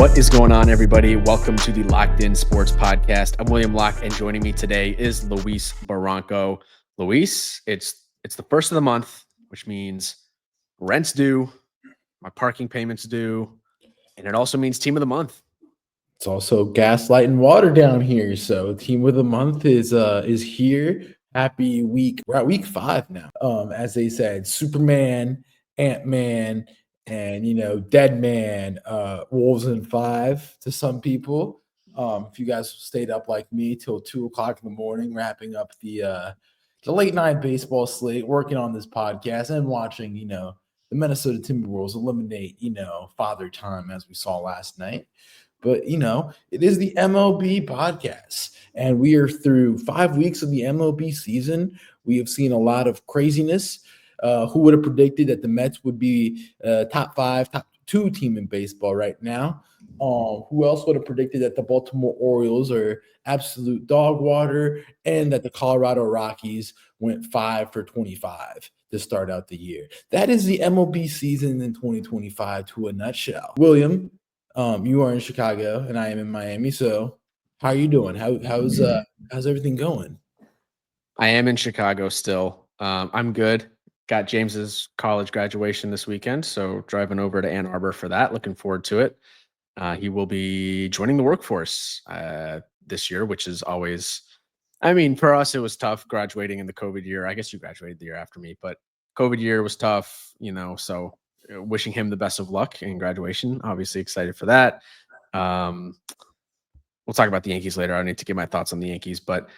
What is going on, everybody? Welcome to the Locked In Sports Podcast. I'm William Locke, and joining me today is Luis Barranco. Luis, it's the first of the month, which means rent's due, my parking payments due, and it also means team of the month. It's also gaslight and water down here. So team of the month is here. Happy week. We're at week 5 now. As they said, Superman, Ant-Man, and Dead Man, Wolves in 5 to some people. If you guys stayed up like me till 2:00 in the morning, wrapping up the late night baseball slate, working on this podcast and watching, the Minnesota Timberwolves eliminate, Father Time as we saw last night. But, it is the MLB podcast, and we are through 5 weeks of the MLB season. We have seen a lot of craziness. Who would have predicted that the Mets would be top 5, top 2 team in baseball right now? Who else would have predicted that the Baltimore Orioles are absolute dog water and that the Colorado Rockies went 5 for 25 to start out the year? That is the MLB season in 2025 to a nutshell. William, you are in Chicago and I am in Miami. So how are you doing? How's everything going? I am in Chicago still. I'm good. Got James's college graduation this weekend, so driving over to Ann Arbor for that. Looking forward to it. He will be joining the workforce this year, which is always, for us, it was tough graduating in the COVID year. I guess you graduated the year after me, but COVID year was tough, so wishing him the best of luck in graduation. Obviously excited for that. We'll talk about the Yankees later. I need to get my thoughts on the Yankees, but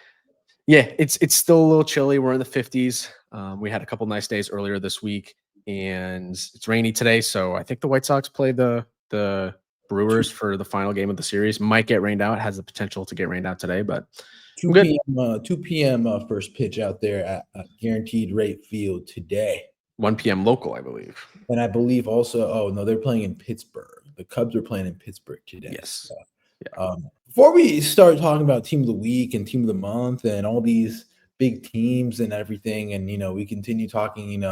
yeah, it's still a little chilly. We're in the 50s. We had a couple nice days earlier this week, and it's rainy today. So I think the White Sox play the Brewers for the final game of the series. Might get rained out. Has the potential to get rained out today, but 2 p.m. 2 p.m. First pitch out there at Guaranteed Rate Field today. 1 p.m. local, I believe. And I believe also, they're playing in Pittsburgh. The Cubs are playing in Pittsburgh today. Yes. So, yeah. Before we start talking about team of the week and team of the month and all these big teams and everything, and we continue talking,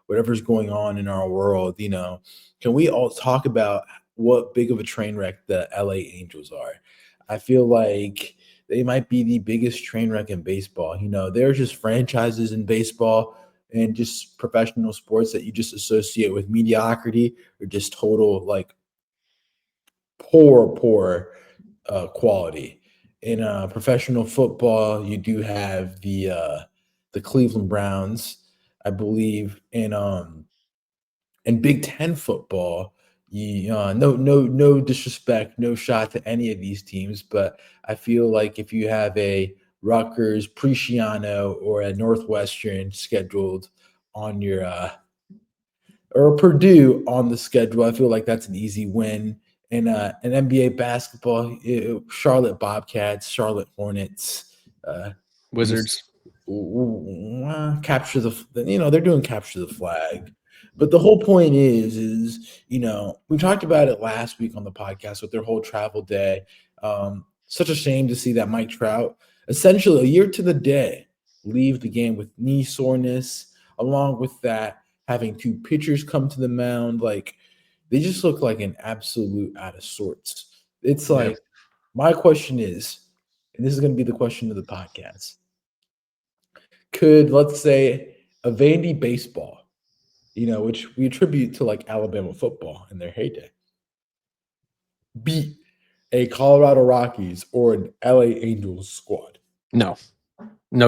whatever's going on in our world, can we all talk about what big of a train wreck the LA Angels are? I feel like they might be the biggest train wreck in baseball. They're just franchises in baseball and just professional sports that you just associate with mediocrity or just total like poor quality. In professional football, you do have the Cleveland Browns, I believe. In Big Ten football, no disrespect, no shot to any of these teams, but I feel like if you have a Rutgers, Preciano, or a Northwestern scheduled on your or Purdue on the schedule, I feel like that's an easy win. In an NBA basketball, Charlotte Bobcats, Charlotte Hornets, Wizards capture they're doing capture the flag. But the whole point is we talked about it last week on the podcast with their whole travel day. Such a shame to see that Mike Trout, essentially a year to the day, leave the game with knee soreness. Along with that, having 2 pitchers come to the mound, like they just look like an absolute out of sorts. It's like, my question is, and this is going to be the question of the podcast, could, let's say, a Vandy baseball, which we attribute to like Alabama football in their heyday, beat a Colorado Rockies or an LA Angels squad? No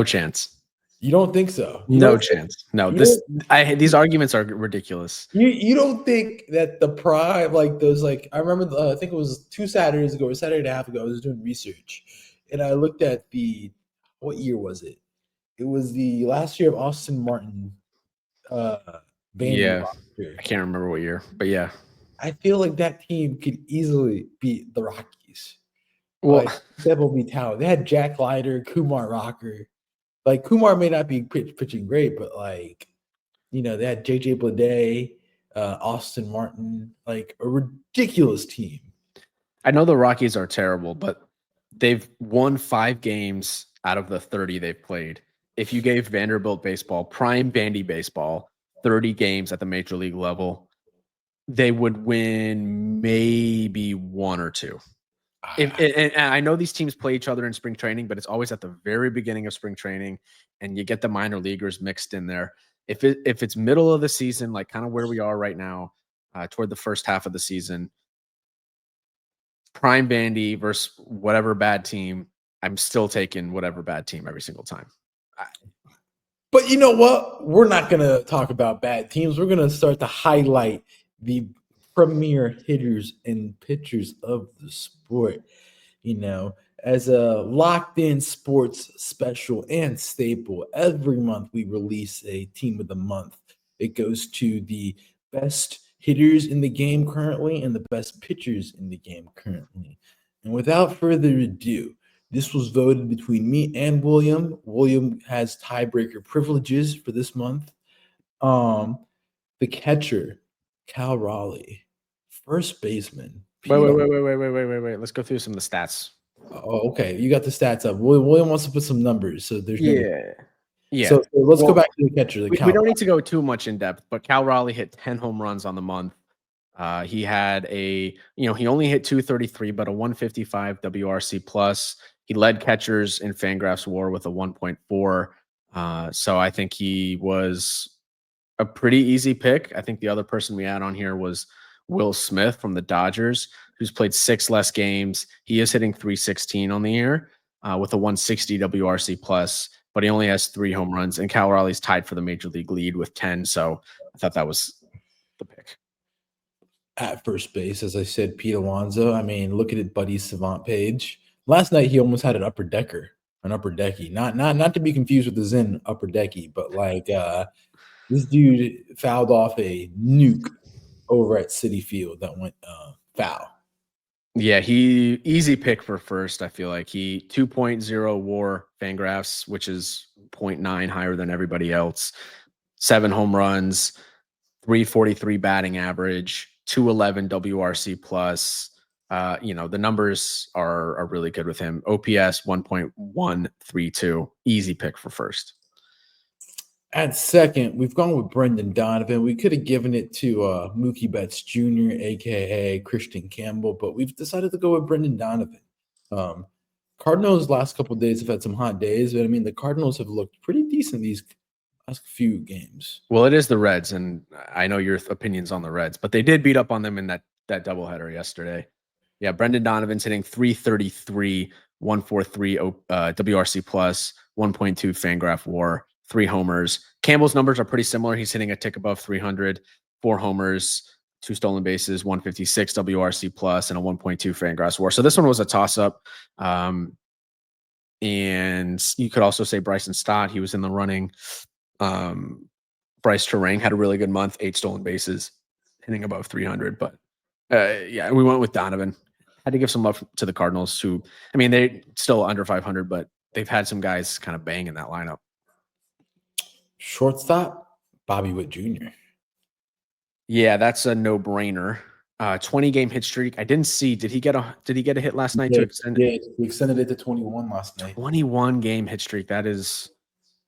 chance. You don't think so? No chance. No, these arguments are ridiculous. You don't think that the prime, like those, like I remember, I think it was 2 Saturdays ago or Saturday and a half ago, I was doing research, and I looked at what year was it? It was the last year of Austin Martin. Yeah, I can't remember what year, but yeah. I feel like that team could easily beat the Rockies. Well, Devil be talent. They had Jack Leiter, Kumar Rocker. Like Kumar may not be pitching great, but they had JJ Bleday, Austin Martin, like a ridiculous team. I know the Rockies are terrible, but they've won 5 games out of the 30 they've played. If you gave Vanderbilt baseball, prime Vandy baseball, 30 games at the major league level, they would win maybe 1 or 2. And I know these teams play each other in spring training, but it's always at the very beginning of spring training, and you get the minor leaguers mixed in there. If it's middle of the season, like kind of where we are right now, toward the first half of the season, prime Bandy versus whatever bad team, I'm still taking whatever bad team every single time. But you know what? We're not going to talk about bad teams. We're going to start to highlight the premier hitters and pitchers of the sport. You know, as a locked in sports special and staple, every month we release a team of the month. It goes to the best hitters in the game currently and the best pitchers in the game currently. And without further ado, this was voted between me and William. William has tiebreaker privileges for this month. The catcher, Cal Raleigh. First baseman. Wait. Let's go through some of the stats. Oh, okay. You got the stats up. William wants to put some numbers, so there's no. Yeah. So let's go back to the catcher. We don't need to go too much in depth, but Cal Raleigh hit 10 home runs on the month. He had he only hit 233, but a 155 WRC plus. He led catchers in Fangraphs WAR with a 1.4. So I think he was a pretty easy pick. I think the other person we had on here was Will Smith from the Dodgers, who's played 6 less games. He is hitting 316 on the year with a 160 WRC plus, but he only has 3 home runs. And Cal Raleigh's tied for the major league lead with 10. So I thought that was the pick. At first base, as I said, Pete Alonso. I mean, look at it, Buddy's Savant page. Last night he almost had an upper decky, not to be confused with the Zen upper decky, but like this dude fouled off a nuke over at Citi Field that went foul. Yeah, he easy pick for first. I feel like he 2.0 WAR Fangraphs, which is 0.9 higher than everybody else. 7 home runs, 343 batting average, 211 WRC plus. The numbers are really good with him. OPS 1.132. Easy pick for first. At second, we've gone with Brendan Donovan. We could have given it to Mookie Betts Jr., a.k.a. Christian Campbell, but we've decided to go with Brendan Donovan. Cardinals last couple of days have had some hot days, but I mean, the Cardinals have looked pretty decent these last few games. Well, it is the Reds, and I know your opinions on the Reds, but they did beat up on them in that doubleheader yesterday. Yeah, Brendan Donovan's hitting 333, 143 WRC plus, 1.2 Fangraph WAR, 3 homers. Campbell's numbers are pretty similar. He's hitting a tick above 300, 4 homers, 2 stolen bases, 156 WRC plus, and a 1.2 Fangraphs WAR. So this one was a toss-up. And you could also say Bryson Stott. He was in the running. Bryce Terang had a really good month, 8 stolen bases, hitting above 300. But we went with Donovan. Had to give some love to the Cardinals, who, I mean, they still under 500, but they've had some guys kind of bang in that lineup. Shortstop, Bobby Witt Jr. Yeah, that's a no-brainer. 20-game hit streak. I didn't see. Did he get a hit last night to extend it? Yeah, he extended it to 21 last night. 21-game hit streak. That is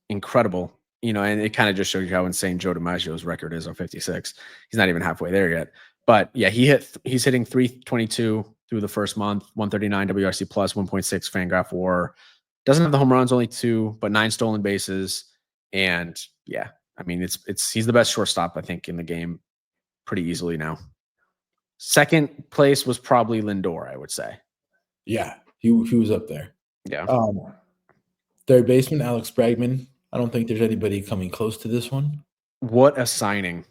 incredible. And it kind of just shows you how insane Joe DiMaggio's record is on 56. He's not even halfway there yet. But yeah, he's hitting 322 through the first month, 139 WRC plus, 1.6 Fangraph WAR. Doesn't have the home runs, only 2, but 9 stolen bases. And yeah, I mean, he's the best shortstop, I think, in the game pretty easily now. Second place was probably Lindor, I would say. Yeah, he was up there. Yeah. Third baseman, Alex Bregman. I don't think there's anybody coming close to this one. What a signing.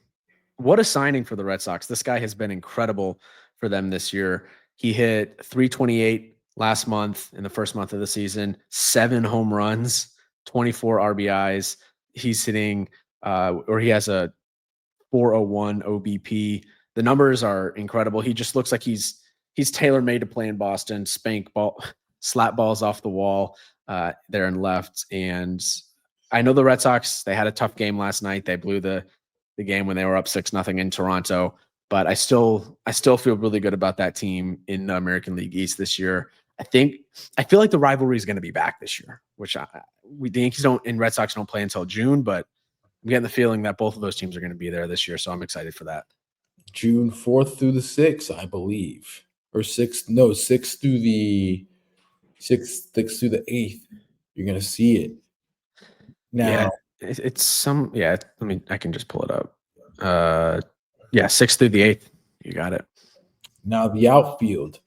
What a signing for the Red Sox. This guy has been incredible for them this year. He hit 328 last month in the first month of the season, 7 home runs, 24 RBIs. He's hitting, he has a 401 OBP. The numbers are incredible. He just looks like he's tailor-made to play in Boston. Slap balls off the wall there and left. And I know the Red Sox, they had a tough game last night. They blew the game when they were up 6-0 in Toronto. But I still feel really good about that team in the American League East this year. I feel like the rivalry is going to be back this year, which the Yankees and Red Sox don't play until June, but I'm getting the feeling that both of those teams are going to be there this year. So I'm excited for that. June 4th through the 6th, I believe. Or 6th, no, 6th through the 6th through the 8th. You're gonna see it. Yeah, Now, it's some. Yeah, I mean, I can just pull it up. Yeah, 6th through the 8th. You got it. now the outfield,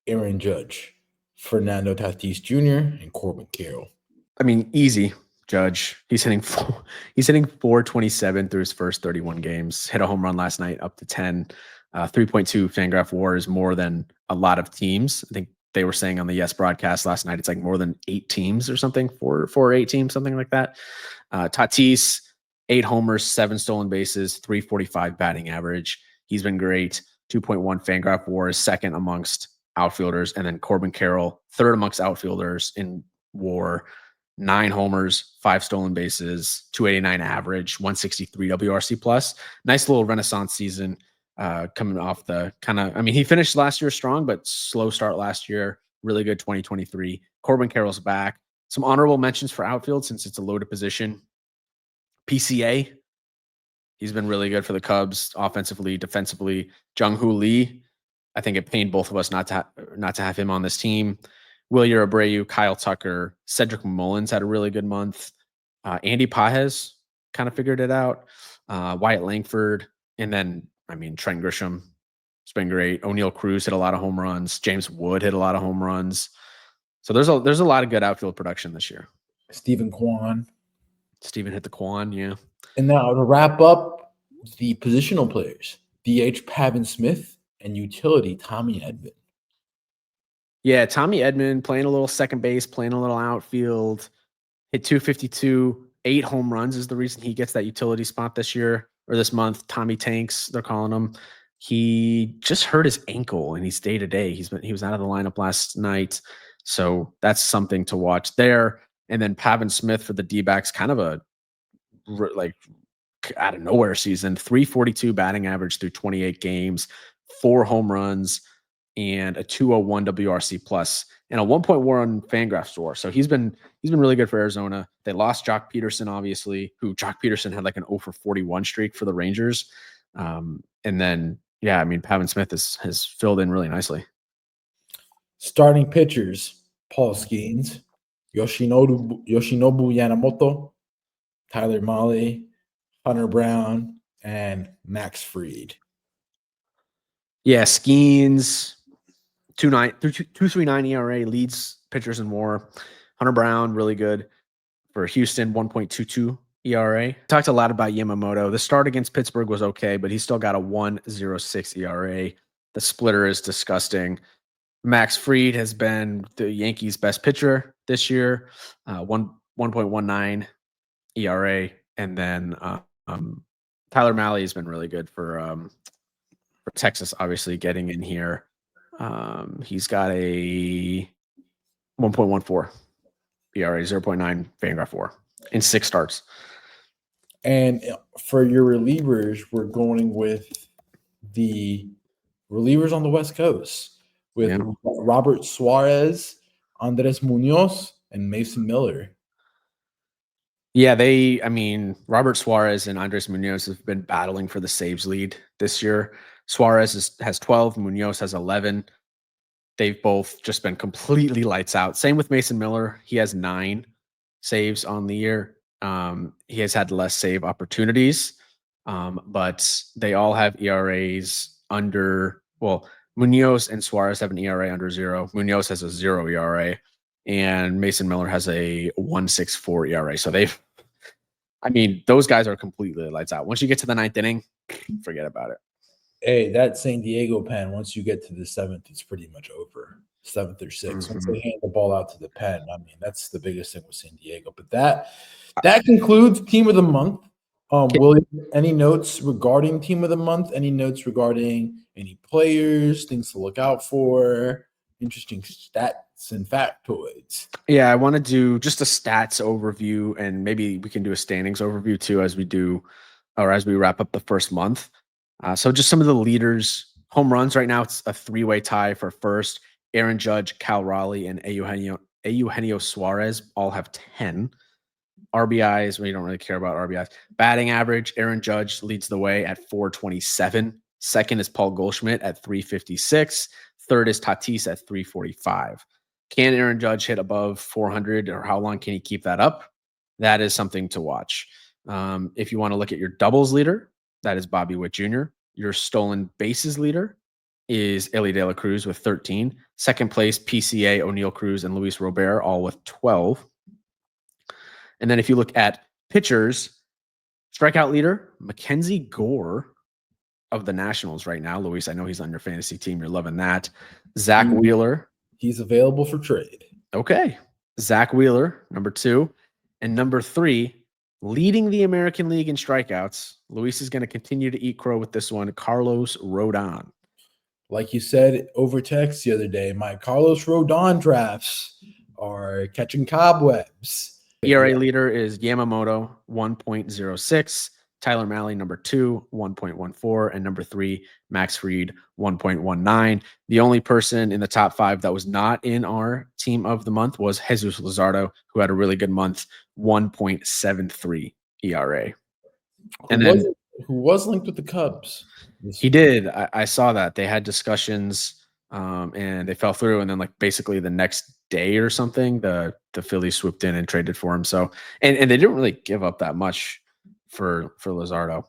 Aaron Judge, Fernando Tatis Jr., and Corbin Carroll. I mean, easy. Judge. He's hitting 427 through his first 31 games. Hit a home run last night, up to 10. 3.2 Fangraph WAR is more than a lot of teams. I think they were saying on the Yes broadcast last night, it's like more than 8 teams or something, four or 8 teams, something like that. Tatis, 8 homers, 7 stolen bases, 345 batting average. He's been great. 2.1 Fangraph WAR is second amongst outfielders, and then Corbin Carroll, third amongst outfielders in WAR. 9 homers, 5 stolen bases, 289 average, 163 WRC plus. Nice little renaissance season coming off the kind of, I mean, he finished last year strong, but slow start last year. Really good 2023. Corbin Carroll's back. Some honorable mentions for outfield since it's a loaded position. PCA, he's been really good for the Cubs offensively, defensively. Jung-Hoo Lee, I think it pained both of us not to have him on this team. Wilyer Abreu, Kyle Tucker, Cedric Mullins had a really good month. Andy Pajes kind of figured it out. Wyatt Langford, and then I mean Trent Grisham, it's been great. O'Neal Cruz hit a lot of home runs. James Wood hit a lot of home runs. So there's a lot of good outfield production this year. Stephen Kwan. Steven hit the Kwan, yeah. And now to wrap up the positional players, DH Pavin Smith and utility Tommy Edman. Yeah, Tommy Edman playing a little second base, playing a little outfield, hit 252, 8 home runs is the reason he gets that utility spot this year or this month. Tommy Tanks, they're calling him. He just hurt his ankle and he's day to day. He was out of the lineup last night. So that's something to watch there. And then Pavin Smith for the D-backs, kind of a like out of nowhere season, 342 batting average through 28 games, 4 home runs, and a 201 WRC plus and a 1.1 Fangraphs WAR. So he's been really good for Arizona. They lost Jock Peterson, obviously, who Jock Peterson had like an 0 for 41 streak for the Rangers. And then, yeah, I mean, Pavin Smith has filled in really nicely. Starting pitchers, Paul Skeens, Yoshinobu Yamamoto, Tyler Mahle, Hunter Brown, and Max Fried. Yeah, Skeens, 2.39 ERA, leads pitchers in WAR. Hunter Brown, really good for Houston, 1.22 ERA. Talked a lot about Yamamoto. The start against Pittsburgh was okay, but he's still got a 1.06 ERA. The splitter is disgusting. Max Fried has been the Yankees' best pitcher this year, 1.19 ERA. And then Tyler Mahle has been really good for Texas, obviously getting in here. He's got a 1.14 ERA, 0.9 Fangraph WAR in 6 starts. And for your relievers, we're going with the relievers on the West Coast with Robert Suarez, Andres Munoz, and Mason Miller. Yeah, Robert Suarez and Andres Munoz have been battling for the saves lead this year. Suarez has 12, Munoz has 11. They've both just been completely lights out. Same with Mason Miller. He has 9 saves on the year. He has had less save opportunities, but they all have ERAs under, well, Munoz and Suarez have an ERA under 0. Munoz has a 0 ERA, and Mason Miller has a 1.64 ERA. So those guys are completely lights out. Once you get to the 9th inning, forget about it. Hey, that San Diego pen, once you get to the 7th, it's pretty much over. 7th or 6th. Mm-hmm. Once they hand the ball out to the pen, that's the biggest thing with San Diego. But that concludes Team of the Month. William, any notes regarding Team of the Month? Any notes regarding any players, things to look out for, interesting stats and factoids? Yeah, I want to do just a stats overview, and maybe we can do a standings overview too as we wrap up the first month. So just some of the leaders. Home runs right now, it's a 3-way tie for first. Aaron Judge, Cal Raleigh, and Eugenio Suarez all have 10. RBIs, we don't really care about RBIs. Batting average, Aaron Judge leads the way at 427. Second is Paul Goldschmidt at 356. Third is Tatis at 345. Can Aaron Judge hit above 400, or how long can he keep that up? That is something to watch. If you want to look at your doubles leader, that is Bobby Witt Jr. Your stolen bases leader is Elly De La Cruz with 13. Second place, PCA, O'Neal Cruz, and Luis Robert, all with 12. And then if you look at pitchers, strikeout leader, Mackenzie Gore of the Nationals right now. Luis, I know he's on your fantasy team. You're loving that. Zach Wheeler. He's available for trade. Okay. Zach Wheeler, number 2. And number 3, leading the American League in strikeouts. Luis is going to continue to eat crow with this one. Carlos Rodon. Like you said over text the other day, my Carlos Rodon drafts are catching cobwebs. ERA leader is Yamamoto, 1.06. Tyler Mahle, number 2, 1.14. And number 3, Max Fried, 1.19. The only person in the top 5 that was not in our team of the month was Jesus Luzardo, who had a really good month, 1.73 ERA. Who was linked with the Cubs. He did. I saw that. They had discussions and they fell through. And then basically the next day or something, the Phillies swooped in and traded for him. So, and they didn't really give up that much for Luzardo.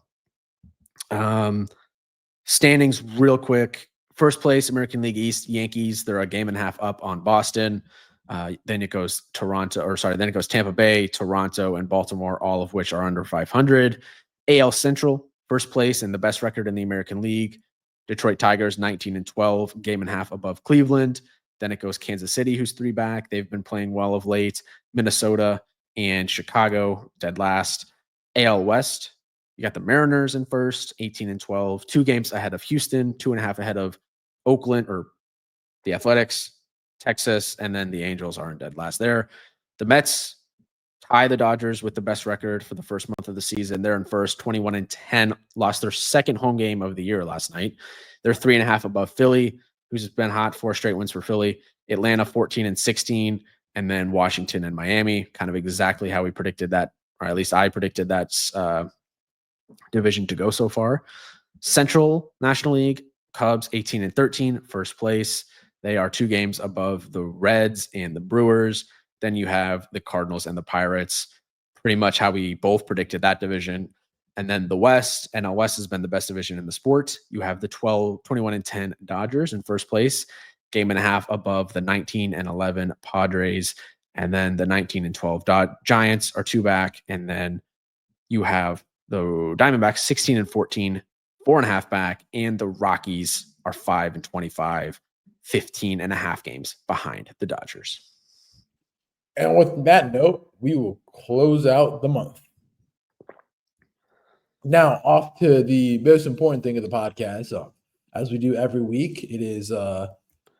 Standings real quick. First place, American League East, Yankees. They're a game and a half up on Boston. Then it goes then it goes Tampa Bay, Toronto, and Baltimore, all of which are under 500. AL Central, first place and the best record in the American League. Detroit Tigers, 19-12, game and a half above Cleveland. Then it goes Kansas City, who's 3 back. They've been playing well of late. Minnesota and Chicago, dead last. AL West, you got the Mariners in first, 18-12, 2 games ahead of Houston, 2.5 ahead of Oakland, or the Athletics, Texas, and then the Angels are in dead last there. The Mets tie the Dodgers with the best record for the first month of the season. They're in first, 21-10, lost their second home game of the year last night. They're 3.5 above Philly, who's been hot, 4 straight wins for Philly. Atlanta, 14-16, and then Washington and Miami, kind of exactly how we predicted that, or at least I predicted that division to go so far. Central National League, Cubs, 18-13, first place. They are 2 games above the Reds and the Brewers. Then you have the Cardinals and the Pirates, pretty much how we both predicted that division. And then the West, NL West has been the best division in the sport. You have the 21-10 Dodgers in first place, game and a half above the 19-11 Padres. And then the 19-12 Giants are 2 back. And then you have the Diamondbacks, 16-14, 4.5 back. And the Rockies are 5-25, 15.5 games behind the Dodgers. And with that note, we will close out the month. Now, off to the most important thing of the podcast. As we do every week, it is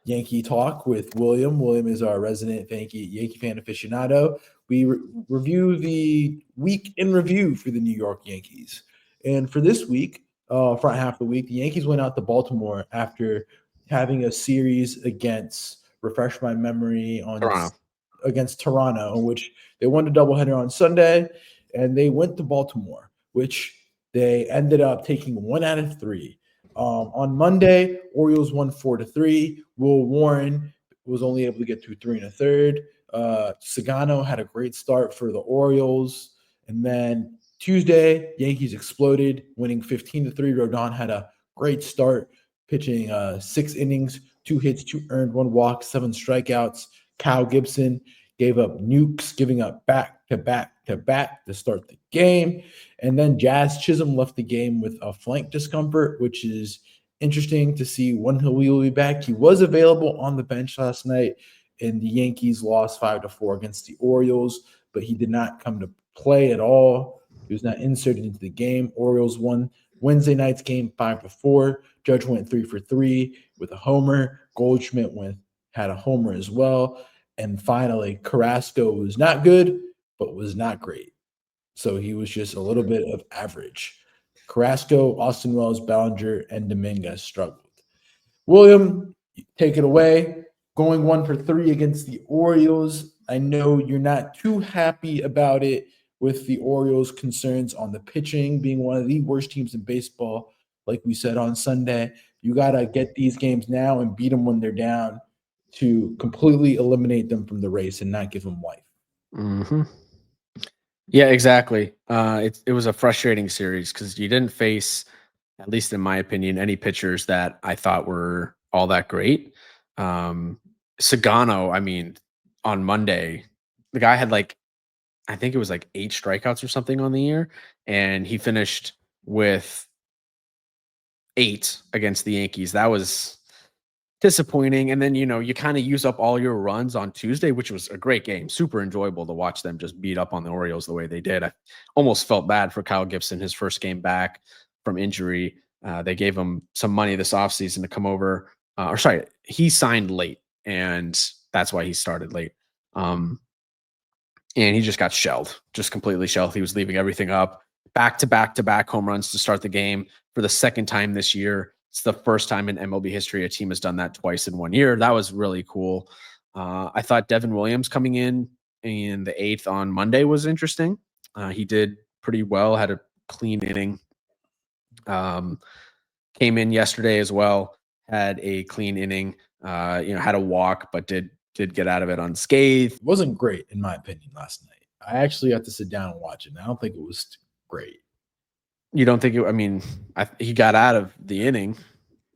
Yankee Talk with William. William is our resident Yankee fan aficionado. We review the week in review for the New York Yankees. And for this week, front half of the week, the Yankees went out to Baltimore after having a series refresh my memory, against Toronto, in which they won a doubleheader on Sunday, and they went to Baltimore, which they ended up taking 1 out of 3. On Monday, Orioles won 4-3. Will Warren was only able to get to 3 1/3. Sagano had a great start for the Orioles. And then Tuesday, Yankees exploded, winning 15-3. Rodon had a great start, pitching 6 innings, 2 hits, 2 earned, 1 walk, 7 strikeouts. Kyle Gibson gave up nukes, giving up back-to-back to start the game. And then Jazz Chisholm left the game with a flank discomfort, which is interesting to see when he will be back. He was available on the bench last night, and the Yankees lost 5-4 against the Orioles, but he did not come to play at all. He was not inserted into the game. Orioles won Wednesday night's game 5-4. Judge went 3 for 3 with a homer. Goldschmidt had a homer as well. And finally, Carrasco was not good, but was not great. So he was just a little bit of average. Carrasco, Austin Wells, Bellinger, and Dominguez struggled. William, take it away. Going 1 for 3 against the Orioles. I know you're not too happy about it with the Orioles' concerns on the pitching being one of the worst teams in baseball, like we said on Sunday. You got to get these games now and beat them when they're down to completely eliminate them from the race and not give them life. Mm-hmm. Yeah, exactly. It was a frustrating series because you didn't face, at least in my opinion, any pitchers that I thought were all that great. Sagano, I mean, on Monday, the guy had I think it was 8 strikeouts or something on the year, and he finished with 8 against the Yankees. That was disappointing. And then, you kind of use up all your runs on Tuesday, which was a great game. Super enjoyable to watch them just beat up on the Orioles the way they did. I almost felt bad for Kyle Gibson, his first game back from injury. They gave him some money this offseason to come over. He signed late, and that's why he started late. And he just got shelled, just completely shelled. He was leaving everything up. Back to back to back home runs to start the game for the second time this year. It's the first time in MLB history a team has done that twice in 1 year. That was really cool. I thought Devin Williams coming in the 8th on Monday was interesting. He did pretty well, had a clean inning. Came in yesterday as well, had a clean inning. Had a walk, but did get out of it unscathed. It wasn't great, in my opinion, last night. I actually got to sit down and watch it, and I don't think it was great. You don't think he got out of the inning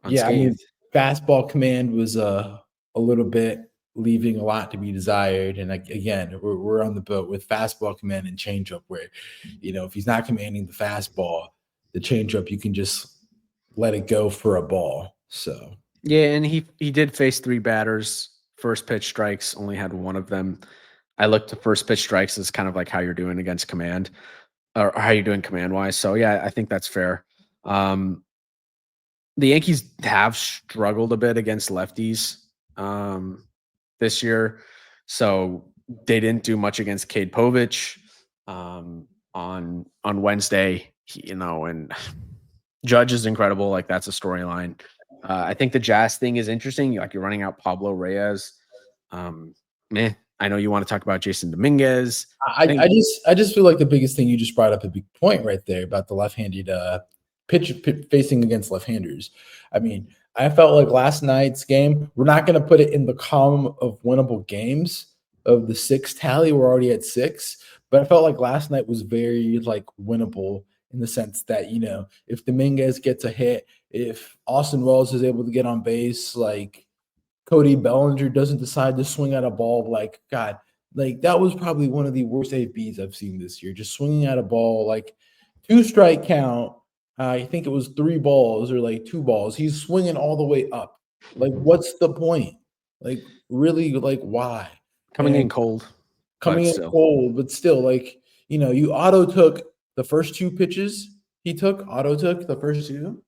unscathed? Yeah, I mean, fastball command was a little bit leaving a lot to be desired. And again, we're on the boat with fastball command and changeup where, if he's not commanding the fastball, the changeup, you can just let it go for a ball. So yeah, and he did face 3 batters. First pitch strikes, only had 1 of them. I looked to first pitch strikes as kind of like how you're doing against command, or how you're doing command wise. So yeah, I think that's fair. The Yankees have struggled a bit against lefties this year, so they didn't do much against Cade Povich on Wednesday. And Judge is incredible. Like, that's a storyline. I think the Jazz thing is interesting. Like, you're running out Pablo Arraez. I know you want to talk about Jasson Dominguez. I just feel like the biggest thing you just brought up a big point right there about the left-handed pitch facing against left-handers. I mean, I felt like last night's game, we're not going to put it in the column of winnable games of the 6 tally. We're already at 6, but I felt like last night was very winnable in the sense that, if Dominguez gets a hit, if Austin Wells is able to get on base, like Cody Bellinger doesn't decide to swing at a ball, that was probably one of the worst ABs I've seen this year. Just swinging at a ball, 2 strike count. I think it was 3 balls or 2 balls. He's swinging all the way up. What's the point? Really, why? Coming in cold. But still, you auto took the first 2 pitches auto took the first 2.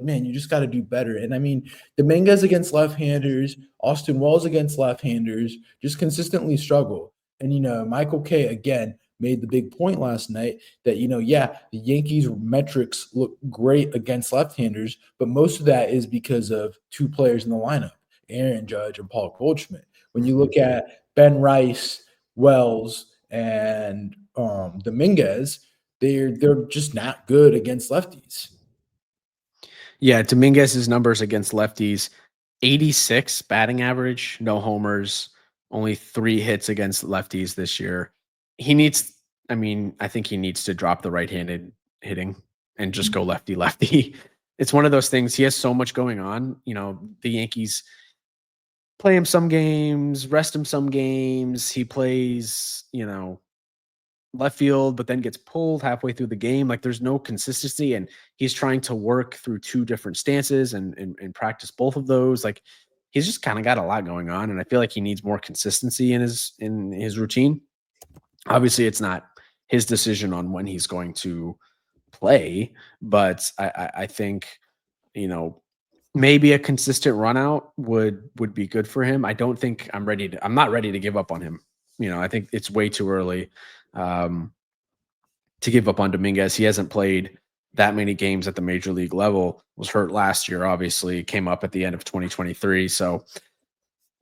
Man, you just got to do better. And I mean, Dominguez against left-handers, Austin Wells against left-handers just consistently struggle. And, Michael Kay, again, made the big point last night that, the Yankees metrics look great against left-handers, but most of that is because of 2 players in the lineup, Aaron Judge and Paul Goldschmidt. When you look at Ben Rice, Wells, and Dominguez, they're just not good against lefties. Yeah, Dominguez's numbers against lefties, 86 batting average, no homers, only 3 hits against lefties this year. I think he needs to drop the right-handed hitting and just go lefty. It's one of those things. He has so much going on. The Yankees play him some games, rest him some games. He plays, left field, but then gets pulled halfway through the game. There's no consistency, and he's trying to work through 2 different stances and practice both of those. He's just kind of got a lot going on, and I feel like he needs more consistency in his routine. Obviously, it's not his decision on when he's going to play, but I think, maybe a consistent run out would be good for him. I don't think I'm not ready to give up on him. I think it's way too early to give up on Dominguez. He hasn't played that many games at the major league level, was hurt last year, obviously came up at the end of 2023. So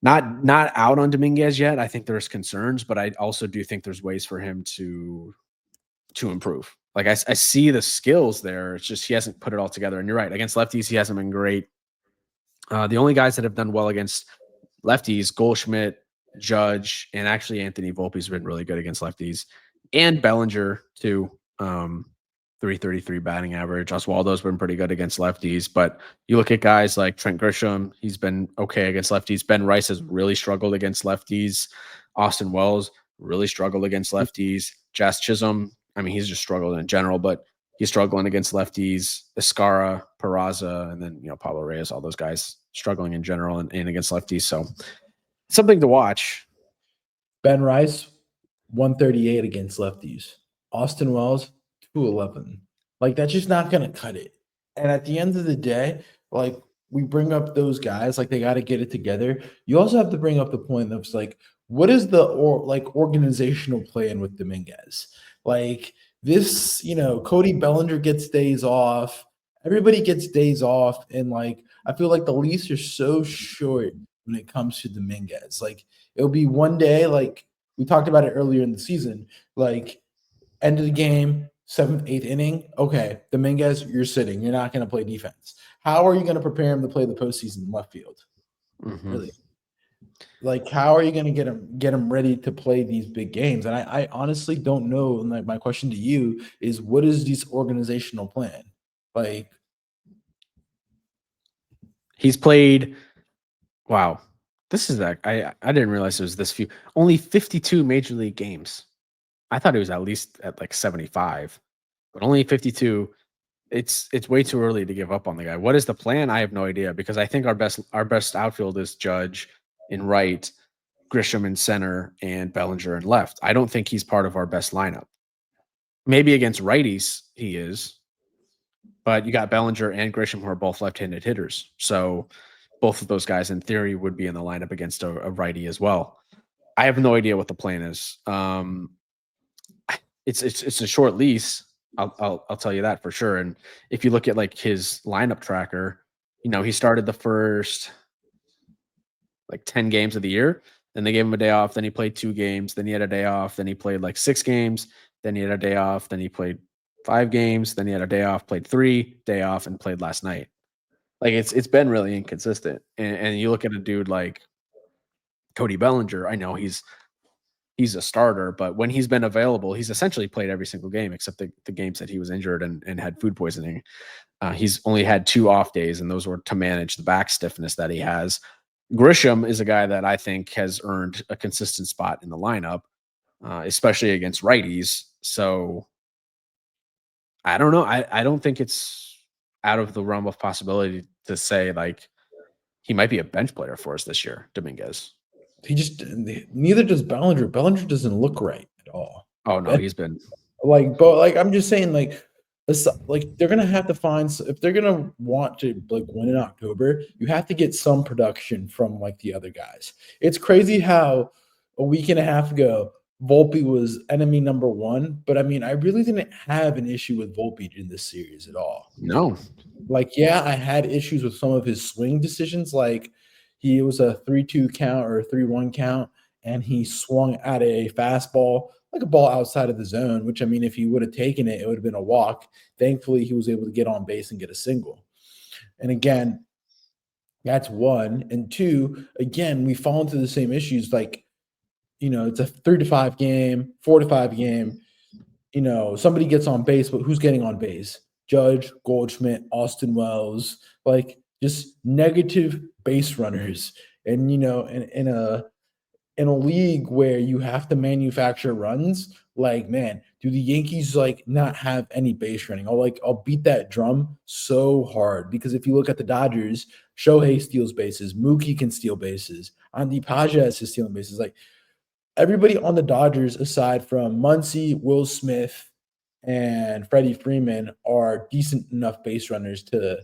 not out on Dominguez yet. I think there's concerns, but I also do think there's ways for him to to improve. Like I see the skills there. It's just he hasn't put it all together. And you're right. Against lefties, he hasn't been great. The only guys that have done well against lefties, Goldschmidt, Judge, and actually Anthony Volpe's been really good against lefties, and Bellinger too. 333 batting average. Oswaldo's been pretty good against lefties, but you look at guys like Trent Grisham, he's been okay against lefties. Ben Rice has really struggled against lefties. Austin Wells really struggled against lefties. Jazz Chisholm, I mean, he's just struggled in general, but he's struggling against lefties. Escara, Peraza, and then Pablo Arraez, all those guys struggling in general and against lefties. So something to watch. Ben Rice, 138 against lefties. Austin Wells, 211. Like, that's just not going to cut it. And at the end of the day, like, we bring up those guys, like, they got to get it together. You also have to bring up the point of, like, what is the organizational plan with Dominguez? Like, this, Cody Bellinger gets days off. Everybody gets days off. And, like, I feel like the leases are so short when it comes to Dominguez. Like, it'll be one day, like we talked about it earlier in the season, like end of the game, 7th, 8th inning. Okay, Dominguez, you're sitting. You're not going to play defense. How are you going to prepare him to play the postseason in left field? Mm-hmm. Really? Like, how are you going to get him ready to play these big games? And I honestly don't know. And like, my question to you is, what is this organizational plan? Like, he's played. Wow. This is that I didn't realize it was this few. Only 52 major league games. I thought it was at least at like 75, but only 52. It's way too early to give up on the guy. What is the plan? I have no idea, because I think our best outfield is Judge in right, Grisham in center, and Bellinger in left. I don't think he's part of our best lineup. Maybe against righties he is, but you got Bellinger and Grisham who are both left-handed hitters. So both of those guys in theory would be in the lineup against a righty as well. I have no idea what the plan is. It's a short lease. I'll tell you that for sure. And if you look at like his lineup tracker, he started the first like 10 games of the year. Then they gave him a day off. Then he played 2 games. Then he had a day off. Then he played like 6 games. Then he had a day off. Then he played 5 games. Then he had a day off, played 3, day off, and played last night. Like it's been really inconsistent. And you look at a dude like Cody Bellinger. I know he's a starter, but when he's been available, he's essentially played every single game except the games that he was injured and had food poisoning. He's only had 2 off days, and those were to manage the back stiffness that he has. Grisham is a guy that I think has earned a consistent spot in the lineup, especially against righties. So I don't know. I don't think it's out of the realm of possibility to say like he might be a bench player for us this year, Dominguez. Neither does Bellinger. Bellinger doesn't look right at all. Oh no, he's been but I'm just saying, like they're gonna have to find, if they're gonna want to like win in October, you have to get some production from like the other guys. It's crazy how a week and a half ago Volpe was enemy number 1, but I mean, I really didn't have an issue with Volpe in this series at all. No, like, yeah, I had issues with some of his swing decisions. Like, he was a 3-2 count or a 3-1 count, and he swung at a fastball, like a ball outside of the zone, which, I mean, if he would have taken it, it would have been a walk. Thankfully, he was able to get on base and get a single. And again, that's 1. And 2, again, we fall into the same issues. Like, it's a 3-5 game, 4-5 game. Somebody gets on base, but who's getting on base? Judge, Goldschmidt, Austin Wells, like just negative base runners. And in a league where you have to manufacture runs, like, man, do the Yankees like not have any base running? I'll beat that drum so hard, because if you look at the Dodgers, Shohei steals bases, Mookie can steal bases, Andy Pages is stealing bases. Like, everybody on the Dodgers, aside from Muncy, Will Smith, and Freddie Freeman, are decent enough base runners to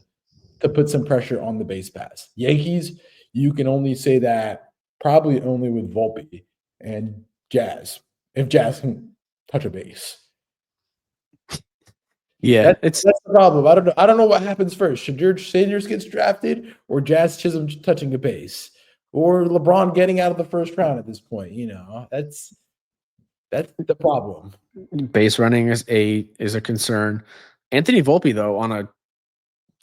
put some pressure on the base pass. Yankees, you can only say that probably only with Volpe and Jazz, if Jazz can touch a base. Yeah, that's the problem. I don't know what happens first. Should George Sanders gets drafted, or Jazz Chisholm touching a base, or LeBron getting out of the first round at this point? That's That's the problem. Base running is a concern. Anthony Volpe, though, on a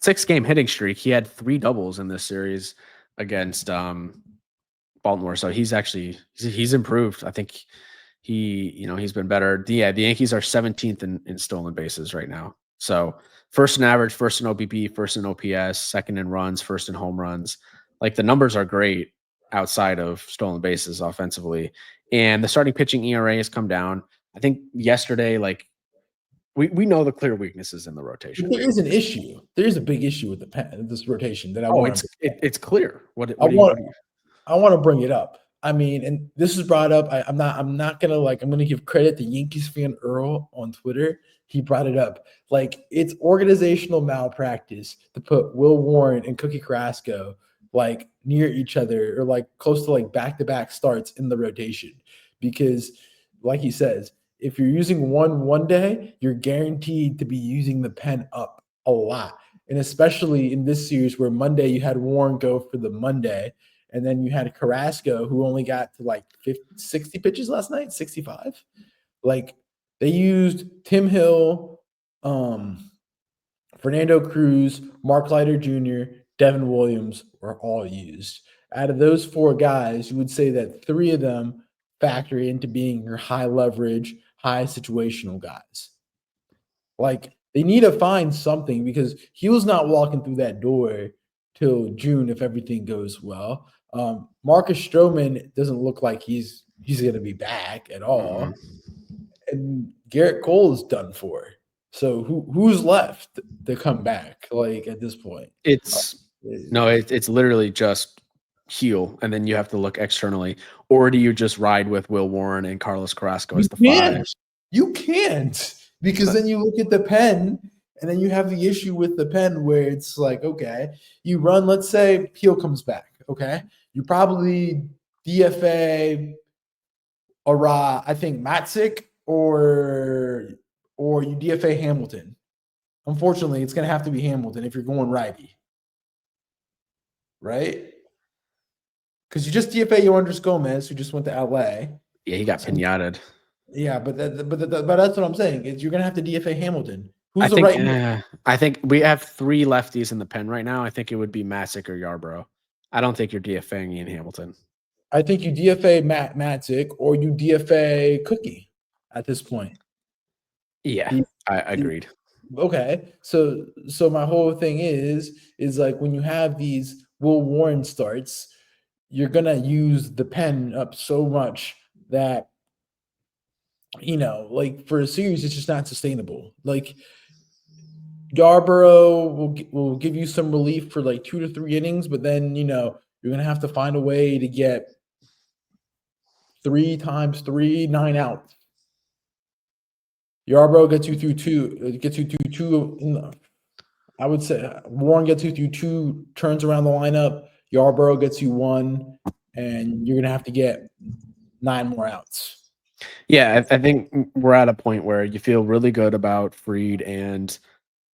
6-game hitting streak, he had 3 doubles in this series against Baltimore. So he's improved. I think he's been better. The Yankees are 17th in stolen bases right now. So first in average, first in OBP, first in OPS, second in runs, first in home runs. Like the numbers are great outside of stolen bases offensively. And the starting pitching ERA has come down. I think yesterday, like we know the clear weaknesses in the rotation. But there is an issue. There is a big issue with this rotation that I want to. It's clear. What I do you? want. I want to bring it up. I mean, and this is brought up. I'm not gonna I'm gonna give credit to Yankees fan Earl on Twitter. He brought it up. Like it's organizational malpractice to put Will Warren and Cookie Carrasco like near each other or like close to like back-to-back starts in the rotation. Because like he says, if you're using one day, you're guaranteed to be using the pen up a lot. And especially in this series where Monday you had Warren go for the Monday, and then you had Carrasco who only got to like 60 pitches last night, 65. Like they used Tim Hill, Fernando Cruz, Mark Leiter Jr., Devin Williams were all used. Out of those 4 guys, you would say that 3 of them factor into being your high leverage, high situational guys. Like they need to find something because he was not walking through that door till June if everything goes well. Marcus Stroman doesn't look like he's going to be back at all. Mm-hmm. And Garrett Cole is done for. So who's left to come back? Like at this point, It's literally just heel, and then you have to look externally, or do you just ride with Will Warren and Carlos Carrasco as the 5? You can't because then you look at the pen, and then you have the issue with the pen where it's like, okay, you run. Let's say Peel comes back. Okay, you probably DFA Arraez, I think Matzik, or you DFA Hamilton. Unfortunately, it's going to have to be Hamilton if you're going righty, right? Because you just DFA Yoendris Gomez, who just went to LA. Yeah, he got pinated. Yeah, but that's what I'm saying. Is you're going to have to DFA Hamilton. Who's I think we have 3 lefties in the pen right now. I think it would be Matzik or Yarbrough. I don't think you're DFAing Ian Hamilton. I think you DFA Matzik or you DFA Cookie at this point. Yeah, I agreed. Okay, so my whole thing is like when you have these Will Warren starts, you're gonna use the pen up so much that like for a series, it's just not sustainable. Like Yarborough will give you some relief for like 2 to 3 innings, but then you're gonna have to find a way to get 3 times 3, 9 outs. Yarbrough gets you through 2. I would say Warren gets you through 2 turns around the lineup. Yarbrough gets you 1, and you're gonna have to get 9 more outs. Yeah, I think we're at a point where you feel really good about Fried and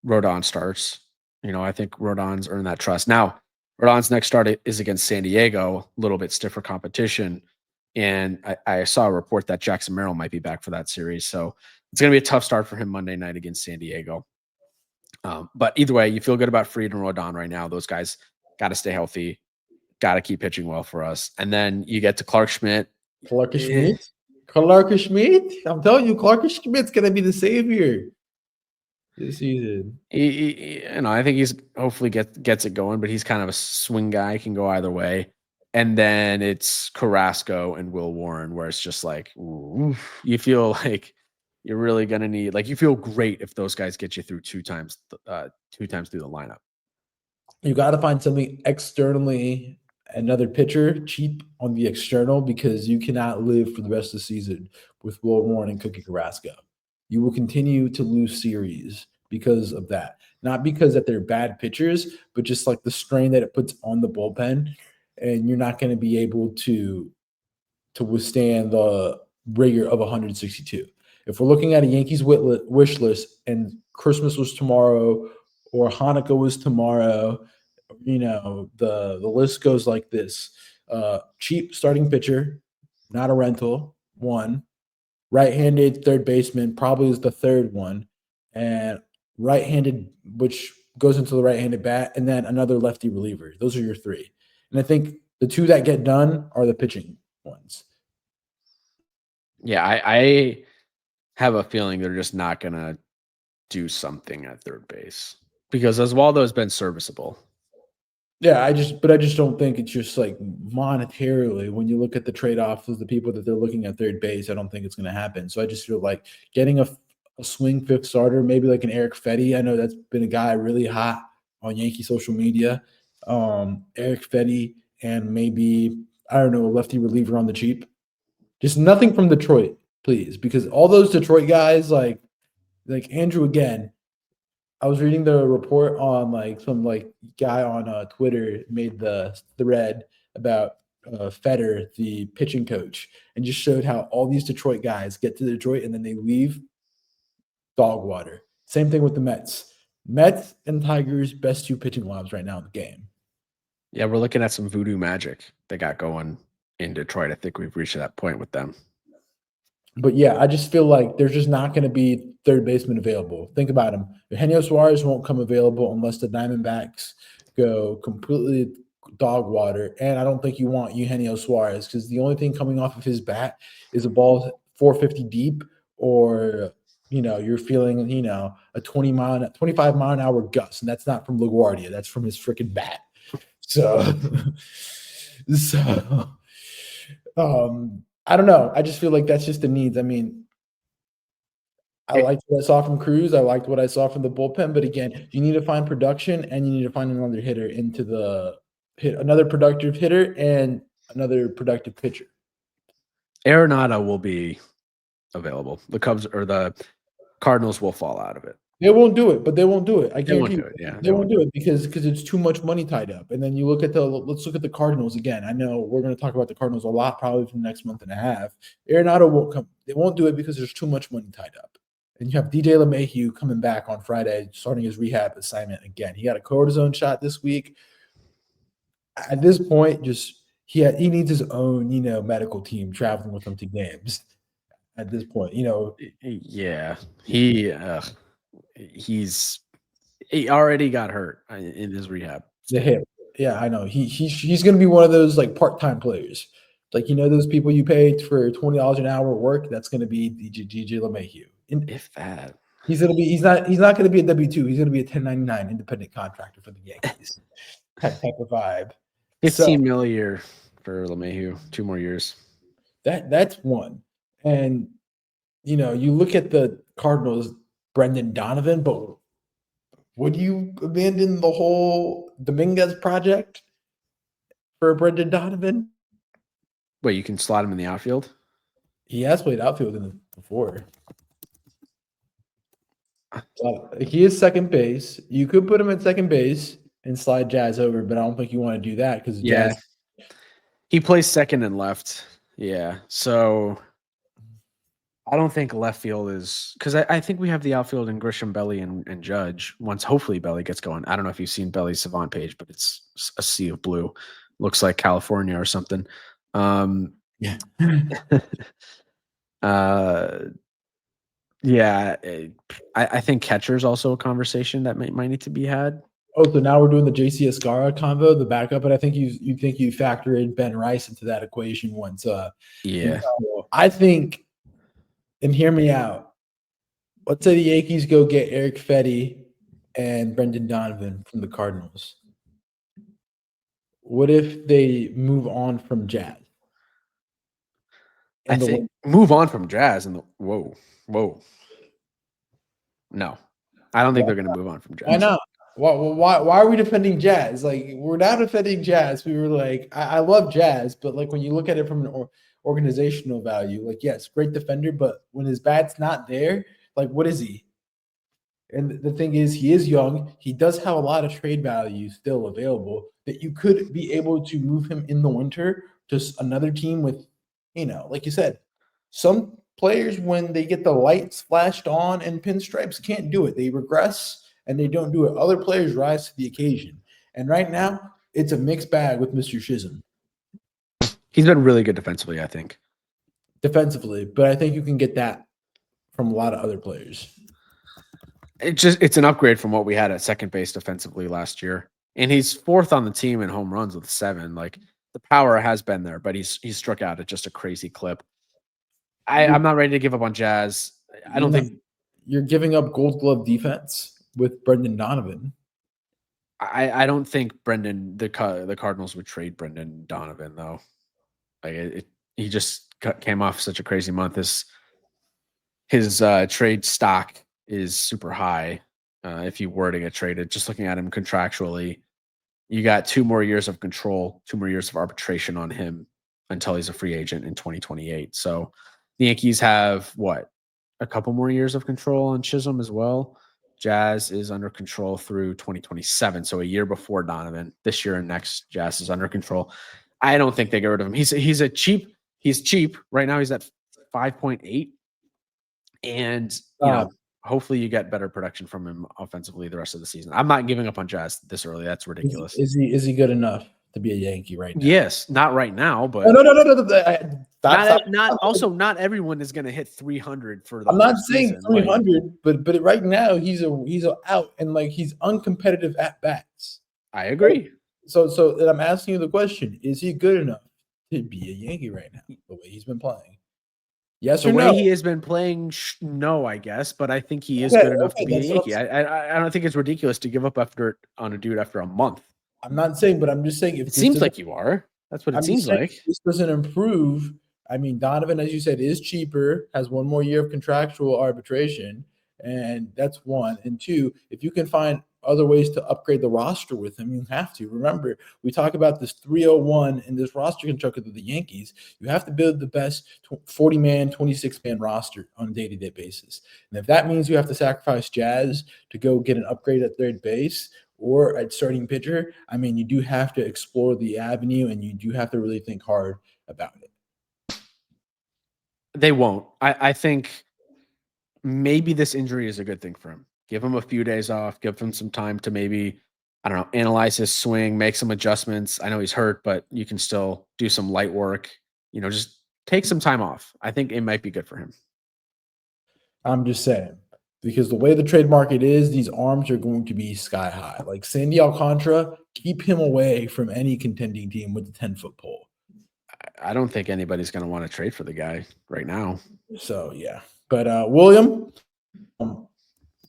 Rodon starts. I think Rodon's earned that trust. Now, Rodon's next start is against San Diego, a little bit stiffer competition. And I saw a report that Jackson Merrill might be back for that series. So it's going to be a tough start for him Monday night against San Diego. But either way, you feel good about Fried and Rodon right now. Those guys got to stay healthy, got to keep pitching well for us. And then you get to Clark Schmidt. Clark Schmidt? I'm telling you, Clark Schmidt's going to be the savior this season. I think he's hopefully gets it going, but he's kind of a swing guy, can go either way. And then it's Carrasco and Will Warren, where it's just like, ooh, you feel like you're really gonna need, like, you feel great if those guys get you through 2 times through the lineup. You got to find something externally, another pitcher cheap on the external, because you cannot live for the rest of the season with Will Warren and Cookie Carrasco. You will continue to lose series because of that. Not because that they're bad pitchers, but just like the strain that it puts on the bullpen, and you're not going to be able to withstand the rigor of 162. If we're looking at a Yankees wish list and Christmas was tomorrow or Hanukkah was tomorrow, the list goes like this. Cheap starting pitcher, not a rental, 1. right-handed third baseman, probably is the third one, and right-handed, which goes into the right-handed bat, and then another lefty reliever. Those are your three. And I think the two that get done are the pitching ones. Yeah, I have a feeling they're just not gonna do something at third base because Oswaldo's been serviceable. Yeah, I just don't think it's just like monetarily when you look at the trade-offs of the people that they're looking at third base, I don't think it's going to happen. So I just feel like getting a swing fifth starter, maybe like an Eric Fetty. I know that's been a guy really hot on Yankee social media. Eric Fetty and maybe, I don't know, a lefty reliever on the cheap. Just nothing from Detroit, please, because all those Detroit guys, like Andrew again, I was reading the report on like some like guy on Twitter made the thread about Fetter, the pitching coach, and just showed how all these Detroit guys get to Detroit and then they leave dog water. Same thing with the Mets. Mets and Tigers, best two pitching lines right now in the game. Yeah, we're looking at some voodoo magic they got going in Detroit. I think we've reached that point with them. But yeah, I just feel like there's just not going to be third baseman available. Think about him. Eugenio Suarez won't come available unless the Diamondbacks go completely dog water. And I don't think you want Eugenio Suarez because the only thing coming off of his bat is a ball 450 deep, or you're feeling a 25 mile an hour gust, and that's not from LaGuardia. That's from his freaking bat. So I don't know. I just feel like that's just the needs. I mean, I liked what I saw from Cruz. I liked what I saw from the bullpen. But again, you need to find production and you need to find another hitter another productive hitter and another productive pitcher. Arenado will be available. The Cubs or the Cardinals will fall out of it. They won't do it, but they won't do it. I guarantee you. Yeah, they won't do it because it's too much money tied up. And then let's look at the Cardinals again. I know we're going to talk about the Cardinals a lot probably for the next month and a half. Arenado won't come. They won't do it because there's too much money tied up. And you have DJ LeMahieu coming back on Friday, starting his rehab assignment again. He got a cortisone shot this week. At this point, he needs his own, medical team traveling with him to games. At this point, Yeah, he already got hurt in his rehab. The hip. Yeah, I know. He's going to be one of those like part-time players. Like, those people you pay for $20 an hour work, that's going to be DJ LeMahieu. If that. He's not going to be a W-2. He's going to be a 1099 independent contractor for the Yankees. That type of vibe. $15 million a year for LeMahieu, 2 more years. That's one. And you look at the Cardinals, Brendan Donovan, but would you abandon the whole Dominguez project for Brendan Donovan? Wait, you can slot him in the outfield? He has played outfield before. He is second base. You could put him at second base and slide Jazz over, but I don't think you want to do that because Jazz. He plays second and left. Yeah. So I don't think left field is because I think we have the outfield in Grisham, Belly, and Judge. Once hopefully Belly gets going. I don't know if you've seen Belly's Savant page, but it's a sea of blue. Looks like California or something. Yeah. Yeah. I think catcher is also a conversation that might need to be had. Oh, so now we're doing the JC Escara combo, the backup, but I think you factor in Ben Rice into that equation once. I think, and hear me out. Let's say the Yankees go get Eric Fetty and Brendan Donovan from the Cardinals. What if they move on from Jazz? I think move on from Jazz and whoa. No, I don't think they're going to move on from Jazz. Why not? Why are we defending Jazz? Like, we're not defending Jazz. We were like, I love Jazz, but like when you look at it from an organizational value, like, yes, great defender, but when his bat's not there, like, what is he? And the thing is, he is young. He does have a lot of trade value still available that you could be able to move him in the winter to another team with, like you said, some players, when they get the lights flashed on and pinstripes, can't do it. They regress and they don't do it. Other players rise to the occasion. And right now, it's a mixed bag with Mr. Chisholm. He's been really good defensively, I think. defensively, but I think you can get that from a lot of other players. It's an upgrade from what we had at second base defensively last year. And he's fourth on the team in home runs with 7. Like the power has been there, but he's struck out at just a crazy clip. I'm not ready to give up on Jazz. I don't think you're giving up Gold Glove defense with Brendan Donovan. I don't think the Cardinals would trade Brendan Donovan though. Like he just came off such a crazy month. His trade stock is super high. If you were to get traded, just looking at him contractually, you got 2 more years of control, 2 more years of arbitration on him until he's a free agent in 2028. So the Yankees have a couple more years of control on Chisholm as well. Jazz is under control through 2027. So a year before Donovan. This year and next, Jazz is under control. I don't think they get rid of him. He's cheap. Right now he's at 5.8. And hopefully you get better production from him offensively the rest of the season. I'm not giving up on Jazz this early. That's ridiculous. Is he good enough to be a Yankee right now? Yes, not right now, but not everyone is going to hit 300 for the I'm not saying season. 300, but right now he's out and like he's uncompetitive at bats. I agree. So I'm asking you the question: is he good enough to be a Yankee right now? The way he's been playing. Yes or no? The way he has been playing, no, I guess, but I think he is good enough to be a Yankee. I don't think it's ridiculous to give up on a dude after a month. I'm not saying, but I'm just saying it seems like you are. That's what it seems like. If this doesn't improve, I mean, Donovan, as you said, is cheaper, has 1 more year of contractual arbitration, and that's 1. And 2, if you can find other ways to upgrade the roster with him, you have to. Remember, we talk about this 301 in this roster constructed of the Yankees. You have to build the best 40-man, 26-man roster on a day-to-day basis. And if that means you have to sacrifice Jazz to go get an upgrade at third base or at starting pitcher, I mean, you do have to explore the avenue and you do have to really think hard about it. They won't. I think maybe this injury is a good thing for him. Give him a few days off, give him some time to maybe, I don't know, analyze his swing, make some adjustments. I know he's hurt, but you can still do some light work, just take some time off. I think it might be good for him. I'm just saying, because the way the trade market is, these arms are going to be sky high. Like Sandy Alcantara, keep him away from any contending team with the 10-foot pole. I don't think anybody's going to want to trade for the guy right now. So, yeah. But William,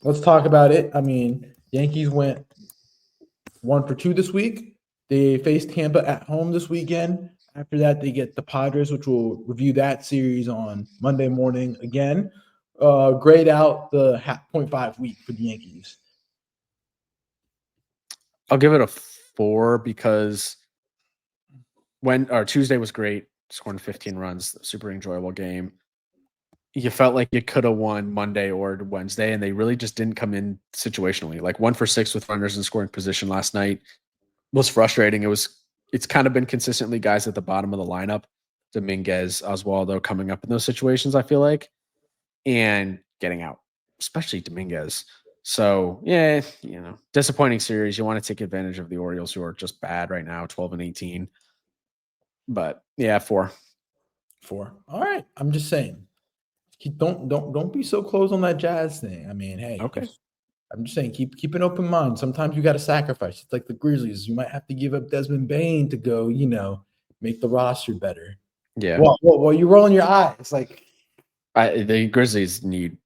let's talk about it. I mean, Yankees went 1 for 2 this week. They faced Tampa at home this weekend. After that, they get the Padres, which we'll review that series on Monday morning again. Grade out the 0.5 week for the Yankees. I'll give it a 4 because Tuesday was great, scoring 15 runs, super enjoyable game. You felt like you could have won Monday or Wednesday, and they really just didn't come in situationally. Like 1 for 6 with runners in scoring position last night was frustrating. It's kind of been consistently guys at the bottom of the lineup, Dominguez, Oswaldo coming up in those situations, I feel like, and getting out, especially Dominguez. So, yeah, disappointing series. You want to take advantage of the Orioles, who are just bad right now, 12-18. But, yeah, 4. 4. All right. I'm just saying. Don't be so close on that Jazz thing. I mean, hey. Okay. I'm just saying, keep an open mind. Sometimes you got to sacrifice. It's like the Grizzlies. You might have to give up Desmond Bane to go, make the roster better. Yeah. Well, you're rolling your eyes. Like the Grizzlies need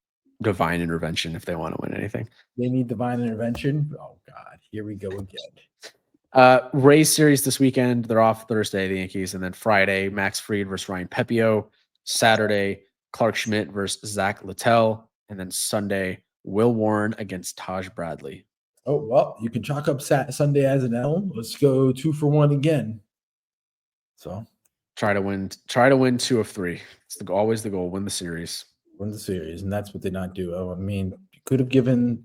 divine intervention if they want to win anything. They need divine intervention. Oh God, here we go again. Rays series this weekend. They're off Thursday, the Yankees, and then Friday, Max Fried versus Ryan Pepio. Saturday, Clark Schmidt versus Zach Littell, and then Sunday, Will Warren against Taj Bradley. Oh, well, you can chalk up Sunday as an L. Let's go 2 for 1 again. So try to win 2 of 3. It's always the goal. Win the series. Win the series, and that's what they not do. I mean, you could have given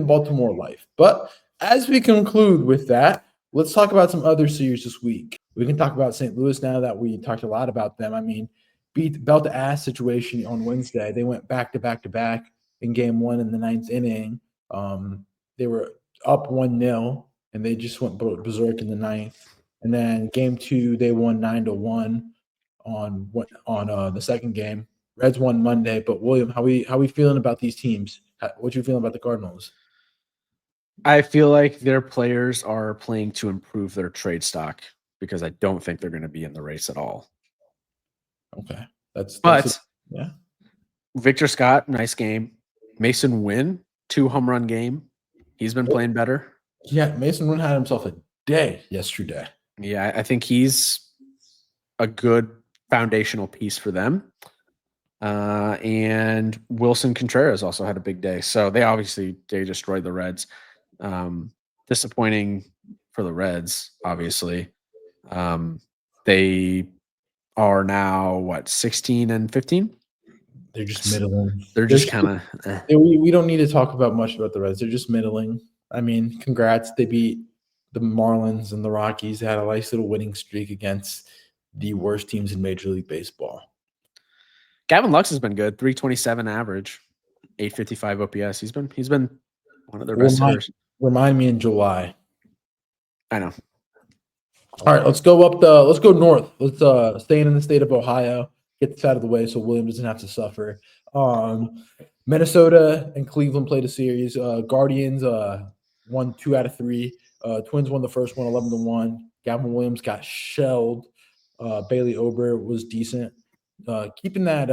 Baltimore life. But as we conclude with that, let's talk about some other series this week. We can talk about St. Louis now that we talked a lot about them. I mean, beat belt to ass situation on Wednesday. They went back to back in game 1 in the 9th inning. They were up 1-0 and they just went berserk in the 9th. And then game 2, they won 9-1 on the second game. Reds won Monday, but William, how we feeling about these teams? What you feeling about the Cardinals? I feel like their players are playing to improve their trade stock because I don't think they're going to be in the race at all. Okay, that's But yeah. Victor Scott, nice game. Mason Wynn, 2 home run game. He's been playing better. Yeah, Mason Wynn had himself a day yesterday. Yeah, I think he's a good foundational piece for them. And Wilson Contreras also had a big day. So they destroyed the Reds. Disappointing for the Reds, obviously. They are now 16 and 15. They're just middling. They're just kind of. We don't need to talk about much about the Reds. They're just middling. I mean, congrats. They beat the Marlins and the Rockies. They had a nice little winning streak against the worst teams in Major League Baseball. Gavin Lux has been good. 327 average, 855 OPS. He's been one of their best hitters. Remind me in July. I know. All right, let's go north. Let's stay in the state of Ohio. Get this out of the way so William doesn't have to suffer. Minnesota and Cleveland played a series. Guardians won 2 out of 3. Twins won the first one 11-1. Gavin Williams got shelled. Bailey Ober was decent. Keeping that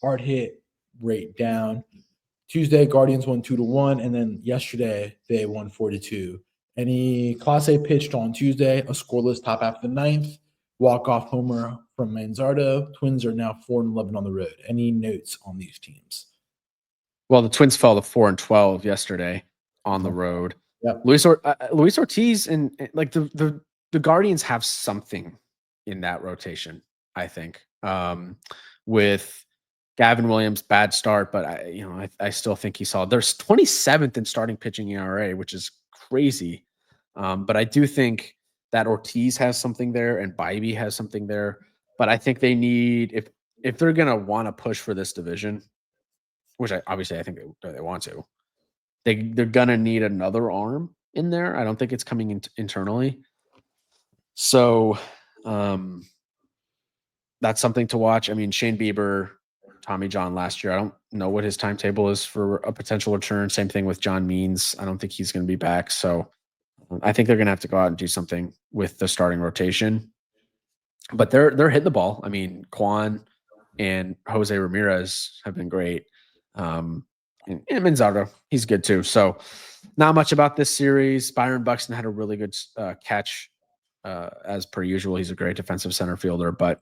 hard hit rate down. Tuesday, Guardians won 2-1, and then yesterday they won 4-2. Any Class A pitched on Tuesday, a scoreless top half of the ninth, walk-off homer from Manzardo. Twins are now 4-11 on the road. Any notes on these teams? Well, the Twins fell to 4-12 yesterday on the road. Yep. Luis Ortiz and like the Guardians have something in that rotation, I think. With Gavin Williams, bad start, but I still think he saw. There's 27th in starting pitching ERA, which is crazy. But I do think that Ortiz has something there and Bybee has something there. But I think they need, if they're gonna want to push for this division, which I think they want to, they're gonna need another arm in there. I don't think it's coming in internally. So that's something to watch. I mean, Shane Bieber, Tommy John last year. I don't know what his timetable is for a potential return. Same thing with John Means. I don't think he's going to be back. So I think they're going to have to go out and do something with the starting rotation. But they're hitting the ball. I mean, Quan and Jose Ramirez have been great. And Manzardo, he's good too. So not much about this series. Byron Buxton had a really good catch as per usual. He's a great defensive center fielder. But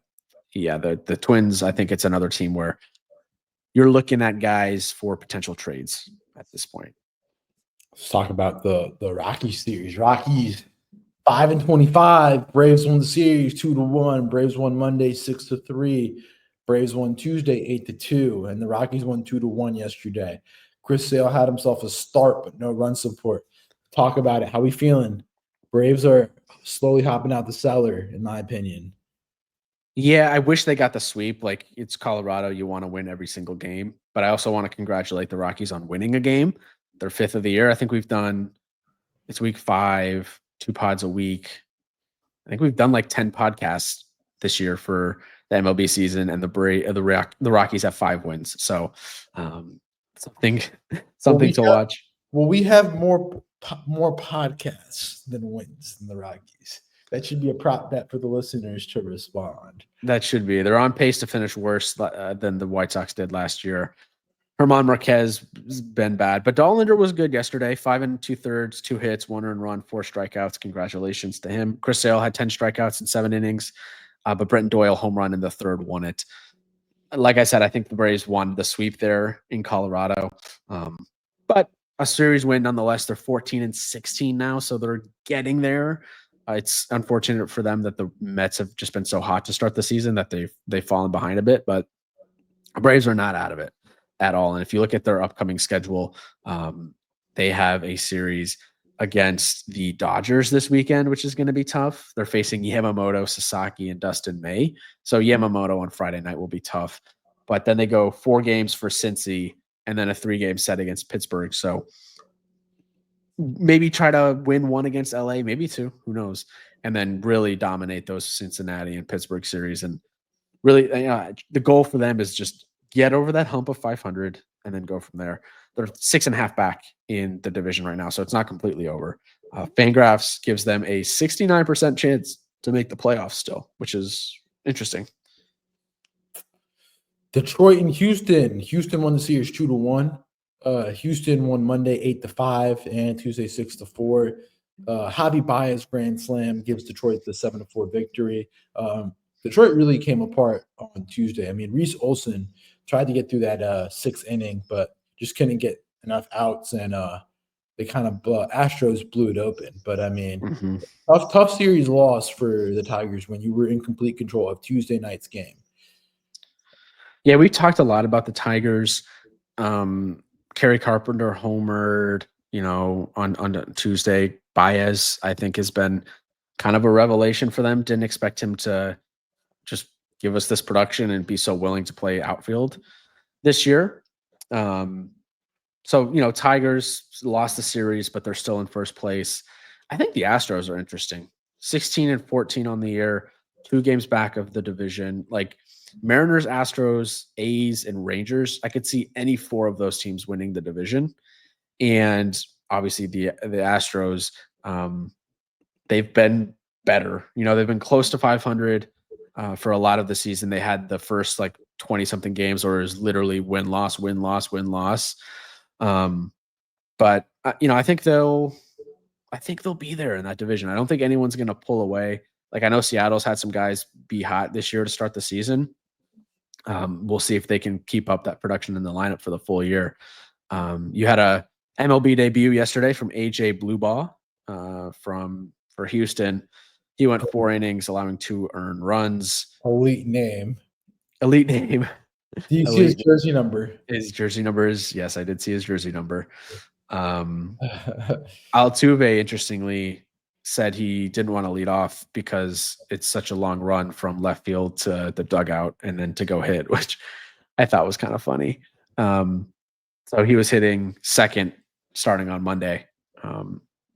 yeah, the Twins, I think it's another team where you're looking at guys for potential trades at this point. Let's talk about the Rockies series. Rockies 5-25. Braves won the series 2-1. Braves won Monday 6-3. Braves won Tuesday 8-2, and the Rockies won 2-1 yesterday. Chris Sale had himself a start, but no run support. Talk about it. How we feeling? Braves are slowly hopping out the cellar, in my opinion. Yeah, I wish they got the sweep. Like, it's Colorado. You want to win every single game. But I also want to congratulate the Rockies on winning a game. Their 5th of the year. I think it's week 5, 2 pods a week. I think we've done like 10 podcasts this year for the MLB season, and the Rockies have 5 wins. So something to watch. Well, we have more podcasts than wins than the Rockies. That should be a prop bet for the listeners to respond. That should be. They're on pace to finish worse than the White Sox did last year. Herman Marquez has been bad, but Dollander was good yesterday. 5 2/3, 2 hits, 1 earned run, 4 strikeouts. Congratulations to him. Chris Sale had 10 strikeouts in 7 innings, but Brenton Doyle home run in the 3rd won it. Like I said, I think the Braves won the sweep there in Colorado, but a series win nonetheless. They're 14-16 now, so they're getting there. It's unfortunate for them that the Mets have just been so hot to start the season that they've fallen behind a bit, but the Braves are not out of it at all. And if you look at their upcoming schedule, they have a series against the Dodgers this weekend, which is going to be tough. They're facing Yamamoto, Sasaki, and Dustin May. So Yamamoto on Friday night will be tough. But then they go 4 games for Cincy and then a 3-game set against Pittsburgh. So maybe try to win 1 against LA, maybe 2, who knows, and then really dominate those Cincinnati and Pittsburgh series and really, the goal for them is just get over that hump of 500 and then go from there. They're 6.5 back in the division right now, so it's not completely over. Fangraphs gives them a 69% chance to make the playoffs still, which is interesting. Detroit and Houston. Houston won the series 2-1. Houston won Monday 8-5 and Tuesday 6-4. Javi Baez grand slam gives Detroit the 7-4 victory. Detroit really came apart on Tuesday. I mean, Reese Olson tried to get through that sixth inning, but just couldn't get enough outs, and they kind of Astros blew it open. But I mean, tough series loss for the Tigers when you were in complete control of Tuesday night's game. Yeah, we talked a lot about the Tigers. Kerry Carpenter homered, on Tuesday. Baez, I think, has been kind of a revelation for them. Didn't expect him to just give us this production and be so willing to play outfield this year. So, Tigers lost the series, but they're still in first place. I think the Astros are interesting. 16-14 on the year, 2 games back of the division. Like Mariners, Astros, A's, and Rangers, I could see any 4 of those teams winning the division. And obviously the Astros, they've been better. They've been close to 500 for a lot of the season. They had the first 20-something games where it was literally win, loss, win, loss, win, loss. But I think they'll be there in that division. I don't think anyone's going to pull away. I know Seattle's had some guys be hot this year to start the season. We'll see if they can keep up that production in the lineup for the full year. You had a MLB debut yesterday from AJ Bluebaugh for Houston. He went 4 innings, allowing 2 earned runs. Elite name. Do you see his jersey number? His jersey number is, yes, I did see his jersey number. Altuve, interestingly, said he didn't want to lead off because it's such a long run from left field to the dugout and then to go hit, which I thought was kind of funny. So he was hitting second starting on Monday.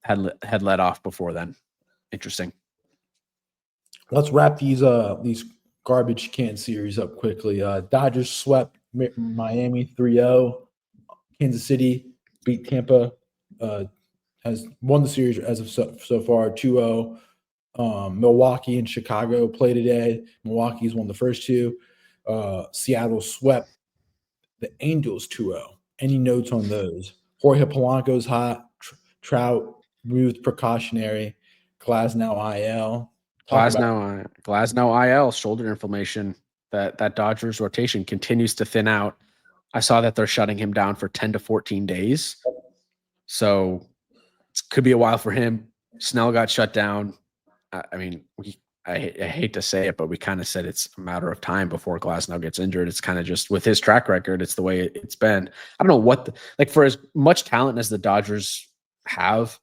Had led off before then. Interesting. Let's wrap these garbage can series up quickly. Dodgers swept Miami 3-0. Kansas City beat Tampa. Has won the series as of so far 2-0. Milwaukee and Chicago play today. Milwaukee's won the first 2. Seattle swept the Angels 2-0. Any notes on those? Jorge Polanco's hot. Trout moved precautionary. Glasnow IL. Glasnow IL, shoulder inflammation. That Dodgers rotation continues to thin out. I saw that they're shutting him down for 10 to 14 days. So it could be a while for him. Snell got shut down. I mean, I hate to say it, but we kind of said it's a matter of time before Glasnow gets injured. It's kind of just with his track record, it's the way it's been. I don't know what for as much talent as the Dodgers have,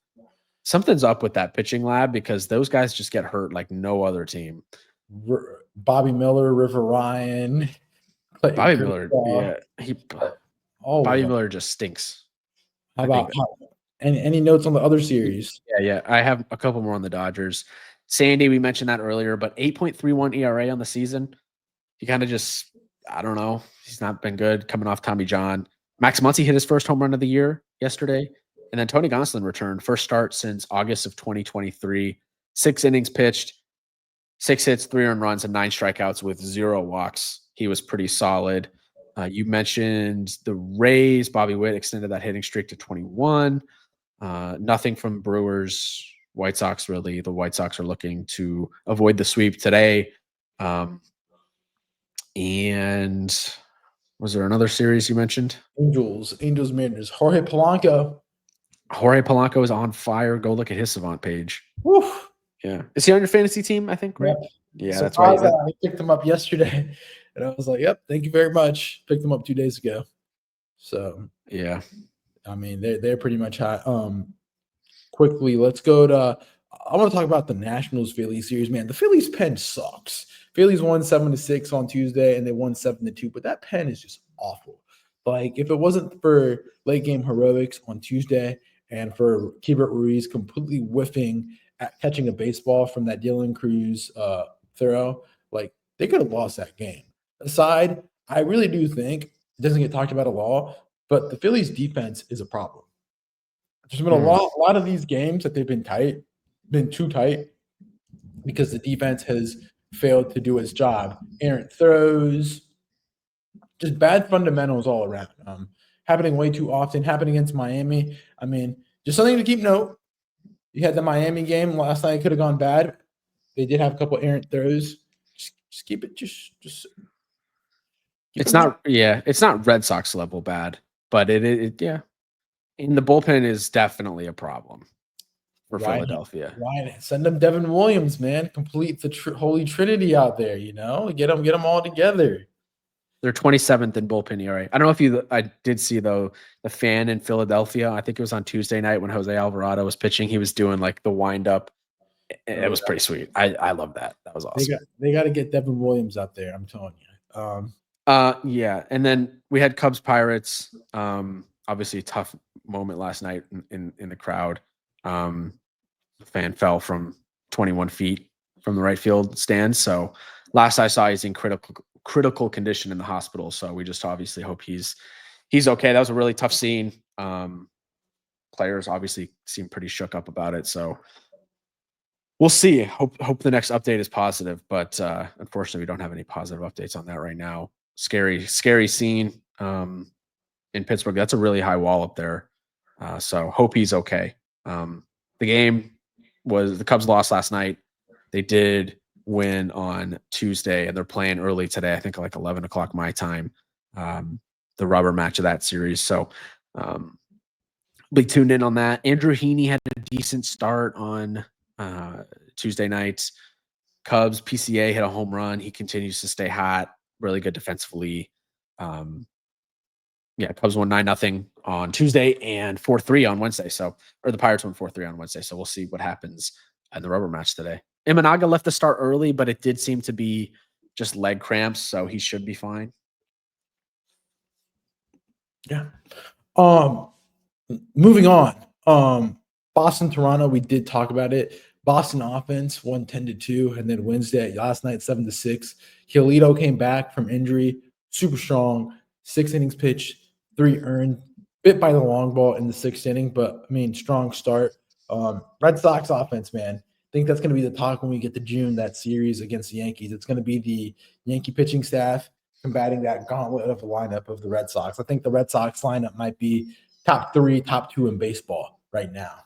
something's up with that pitching lab because those guys just get hurt like no other team. Bobby Miller, River Ryan, Bobby Miller, Bobby Miller just stinks. How about any notes on the other series? Yeah, I have a couple more on the Dodgers. Sandy, we mentioned that earlier, but 8.31 ERA on the season. He kind of just, I don't know. He's not been good coming off Tommy John. Max Muncy hit his first home run of the year yesterday. And then Tony Gonsolin returned, first start since August of 2023. 6 innings pitched, 6 hits, 3 earned runs, and 9 strikeouts with 0 walks. He was pretty solid. You mentioned the Rays. Bobby Witt extended that hitting streak to 21. Nothing from Brewers. White Sox, really. The White Sox are looking to avoid the sweep today. And was there another series you mentioned? Angels, Mariners. Jorge Polanco is on fire. Go look at his Savant page. Woo. Yeah. Is he on your fantasy team, I think, right? Yep. Yeah, that's right. I picked him up yesterday, and I was like, yep, thank you very much. Picked him up 2 days ago. So, yeah. I mean, they're pretty much hot. Quickly, let's go to I want to talk about the Nationals Phillies series, man. The Phillies pen sucks. Phillies won 7-6 on Tuesday, and they won 7-2, but that pen is just awful. If it wasn't for late game heroics on Tuesday and for Keibert Ruiz completely whiffing at catching a baseball from that Dylan Cruz throw, they could have lost that game. Aside, I really do think it doesn't get talked about a lot, but the Phillies defense is a problem. There's been a lot of these games that they've been too tight because the defense has failed to do its job. Errant throws, just bad fundamentals all around. Happening way too often, happening against Miami. I mean, just something to keep note. You had the Miami game last night, could have gone bad. They did have a couple errant throws. Just keep it it's not Red Sox level bad, but it and the bullpen is definitely a problem for Philadelphia. Why send them Devin Williams, man? Complete the holy trinity out there, get them all together. They're 27th in bullpen ERA. I don't know if I did see though the fan in Philadelphia. I think it was on Tuesday night when Jose Alvarado was pitching. He was doing like the wind up. It was pretty sweet. I love that. That was awesome. They got to get Devin Williams out there. I'm telling you. Yeah, and then we had Cubs Pirates. Obviously, a tough moment last night in the crowd. The fan fell from 21 feet from the right field stand. So last I saw, he's in critical condition in the hospital. So we just obviously hope he's okay. That was a really tough scene. Players obviously seem pretty shook up about it. So we'll see. Hope the next update is positive, but unfortunately, we don't have any positive updates on that right now. Scary scene in Pittsburgh. That's a really high wall up there. So hope he's okay. The game was the Cubs lost last night. They did win on Tuesday, and they're playing early today. I think like 11 o'clock my time. The rubber match of that series. So be tuned in on that. Andrew Heaney had a decent start on Tuesday night. Cubs PCA hit a home run. He continues to stay hot. Really good defensively. Cubs won 9-0 on Tuesday and 4-3 on Wednesday. Or the Pirates won 4-3 on Wednesday. So we'll see what happens in the rubber match today. Imanaga left the start early, but it did seem to be just leg cramps, so he should be fine. Yeah. Moving on. Boston, Toronto, we did talk about it. Boston offense won 10-2, and then Wednesday last night 7-6. Giolito came back from injury, super strong. 6 innings pitched, 3 earned, bit by the long ball in the 6th inning, but I mean, strong start. Red Sox offense, man. I think that's going to be the talk when we get to June, that series against the Yankees. It's going to be the Yankee pitching staff combating that gauntlet of the lineup of the Red Sox. I think the Red Sox lineup might be top 3, top 2 in baseball right now.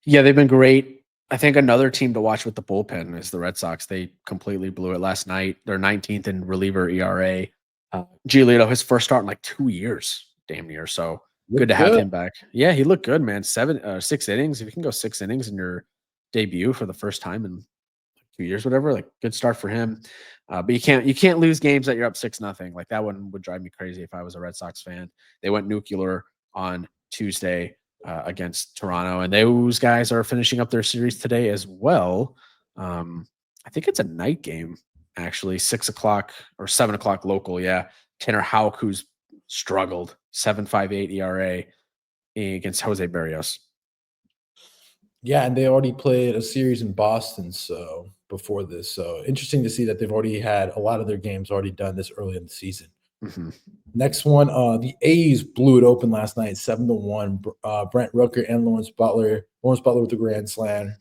Yeah, they've been great. I think another team to watch with the bullpen is the Red Sox. They completely blew it last night. They're 19th in reliever ERA. Giolito, his first start in like 2 years, damn near. So good to have him back. Yeah, he looked good, man. 6 innings. If you can go 6 innings in your debut for the first time in 2 years, whatever, like good start for him. But you can't lose games that you're up 6-0. Like that one would drive me crazy if I was a Red Sox fan. They went nuclear on Tuesday against Toronto, and those guys are finishing up their series today as well. I think it's a night game, actually, 6 o'clock or 7 o'clock local. Yeah, Tanner Houck, who's struggled, 7.58 ERA against Jose Berrios. Yeah, and they already played a series in Boston before this. So interesting to see that they've already had a lot of their games already done this early in the season. Mm-hmm. Next one, the A's blew it open last night, 7-1. Brent Rooker and Lawrence Butler. Lawrence Butler with the grand slam.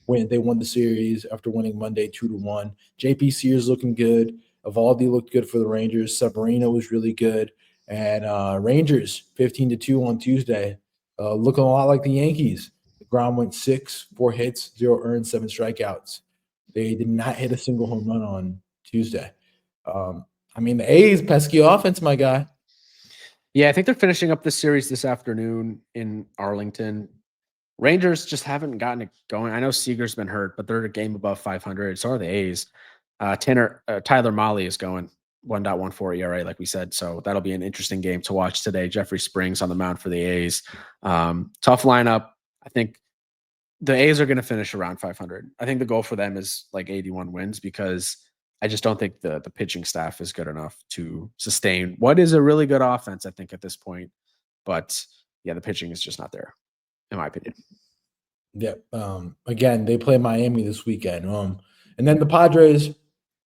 They won the series after winning Monday 2-1. JP Sears looking good. Evaldi looked good for the Rangers. Severino was really good. And Rangers 15-2 on Tuesday, looking a lot like the Yankees. The ground went 6, 4 hits, 0 earned, 7 strikeouts. They did not hit a single home run on Tuesday. I mean, the A's pesky offense, my guy. Yeah, I think they're finishing up the series this afternoon in Arlington. Rangers just haven't gotten it going. I know Seager's been hurt, but they're a game above 500. So are the A's. Tyler Mahle is going 1.14 ERA, like we said. So that'll be an interesting game to watch today. Jeffrey Springs on the mound for the A's. Tough lineup. I think the A's are going to finish around 500. I think the goal for them is like 81 wins because I just don't think the pitching staff is good enough to sustain what is a really good offense, I think, at this point. But yeah, the pitching is just not there, in my opinion. Yeah. Again, they play Miami this weekend. And then the Padres,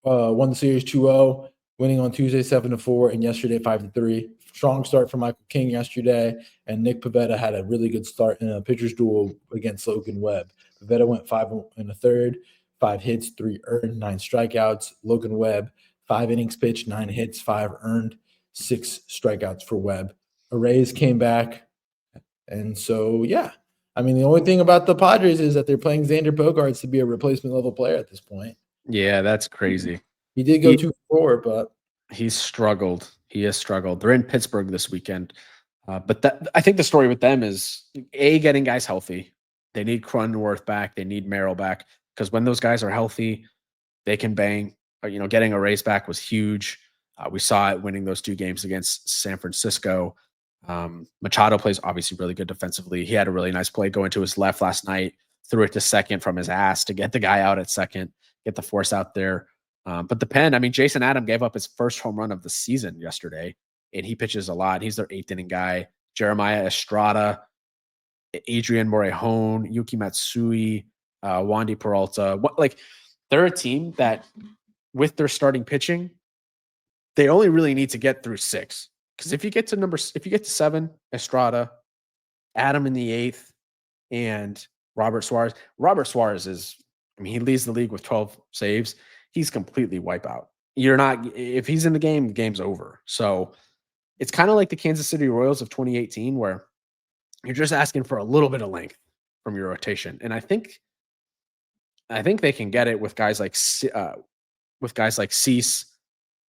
won the series 2-0, winning on Tuesday 7-4, and yesterday 5-3. Strong start for Michael King yesterday, and Nick Pivetta had a really good start in a pitcher's duel against Logan Webb. Pivetta went 5 1/3, 5 hits, 3 earned, 9 strikeouts. Logan Webb, 5 innings pitched, 9 hits, 5 earned, 6 strikeouts for Webb. Arraez came back, and so yeah. I mean, the only thing about the Padres is that they're playing Xander Bogaerts to be a replacement level player at this point. Yeah, that's crazy. He did go 2-4, but he's struggled. He has struggled. They're in Pittsburgh this weekend. But I think the story with them is getting guys healthy. They need Cronenworth back. They need Merrill back, because when those guys are healthy, they can bang. Getting Arraez back was huge. We saw it winning those 2 games against San Francisco. Machado plays obviously really good defensively. He had a really nice play going to his left last night, threw it to second from his ass to get the guy out at second, get the force out there. But the pen, I mean, Jason Adam gave up his first home run of the season yesterday, and he pitches a lot. He's their 8th inning guy. Jeremiah Estrada, Adrian Morejon, Yuki Matsui, Wandy Peralta. They're a team that, with their starting pitching, they only really need to get through 6. Because if you get to 7, Estrada, Adam in the 8th, and Robert Suarez. Robert Suarez he leads the league with 12 saves. He's completely wipeout. If he's in the game's over. So it's kind of like the Kansas City Royals of 2018, where you're just asking for a little bit of length from your rotation. And I think they can get it with guys like Cease,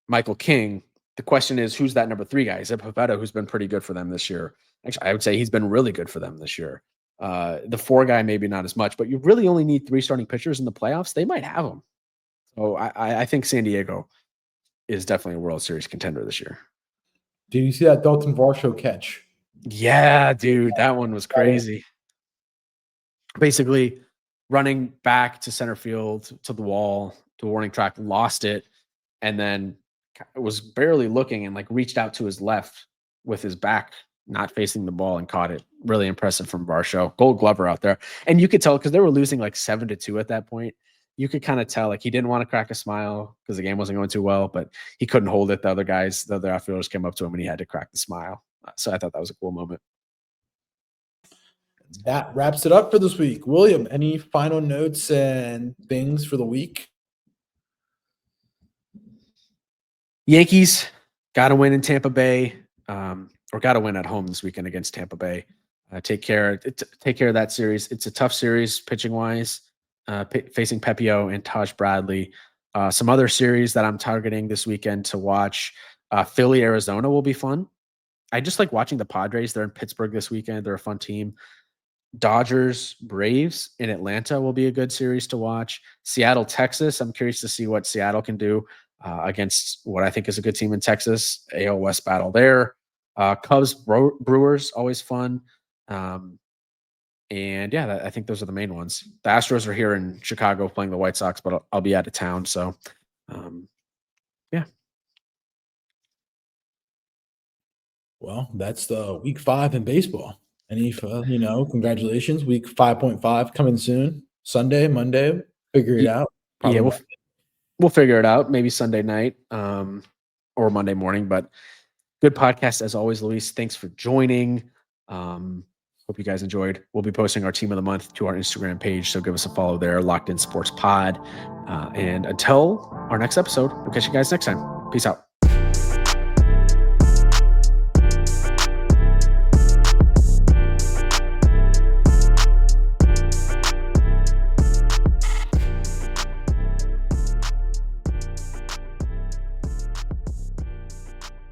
Michael King. The question is, who's that number 3 guy? Is it Pivetta, who's been pretty good for them this year? Actually, I would say he's been really good for them this year. The 4 guy, maybe not as much, but you really only need 3 starting pitchers in the playoffs. They might have them. So I think San Diego is definitely a World Series contender this year. Did you see that Dalton Varsho catch? Yeah, dude, that one was crazy. Basically, running back to center field, to the wall, to the warning track, lost it, and then was barely looking and reached out to his left with his back not facing the ball and caught it. Really impressive from Varsho. Gold Glover out there. And you could tell, because they were losing 7-2 at that point. You could kind of tell he didn't want to crack a smile because the game wasn't going too well, but he couldn't hold it. The other outfielders came up to him and he had to crack the smile. So I thought that was a cool moment. That wraps it up for this week. William, any final notes and things for the week? Yankees got to win in Tampa Bay, or got to win at home this weekend against Tampa Bay. Take care of that series. It's a tough series pitching wise, facing Pepio and Taj Bradley. Some other series that I'm targeting this weekend to watch. Philly, Arizona will be fun. I just like watching the Padres. They're in Pittsburgh this weekend. They're a fun team. Dodgers, Braves in Atlanta will be a good series to watch. Seattle, Texas. I'm curious to see what Seattle can do against what I think is a good team in Texas. AL West battle there. Cubs, Brewers, always fun. And yeah, I think those are the main ones. The Astros are here in Chicago playing the White Sox, but I'll be out of town. So, yeah. Well, that's the week 5 in baseball. Any, congratulations. Week 5.5 coming soon. Sunday, Monday, figure it out. Probably we'll figure it out. Maybe Sunday night or Monday morning, but good podcast as always, Luis. Thanks for joining. Hope you guys enjoyed. We'll be posting our team of the month to our Instagram page, so give us a follow there, Locked In Sports Pod. And until our next episode, we'll catch you guys next time. Peace out.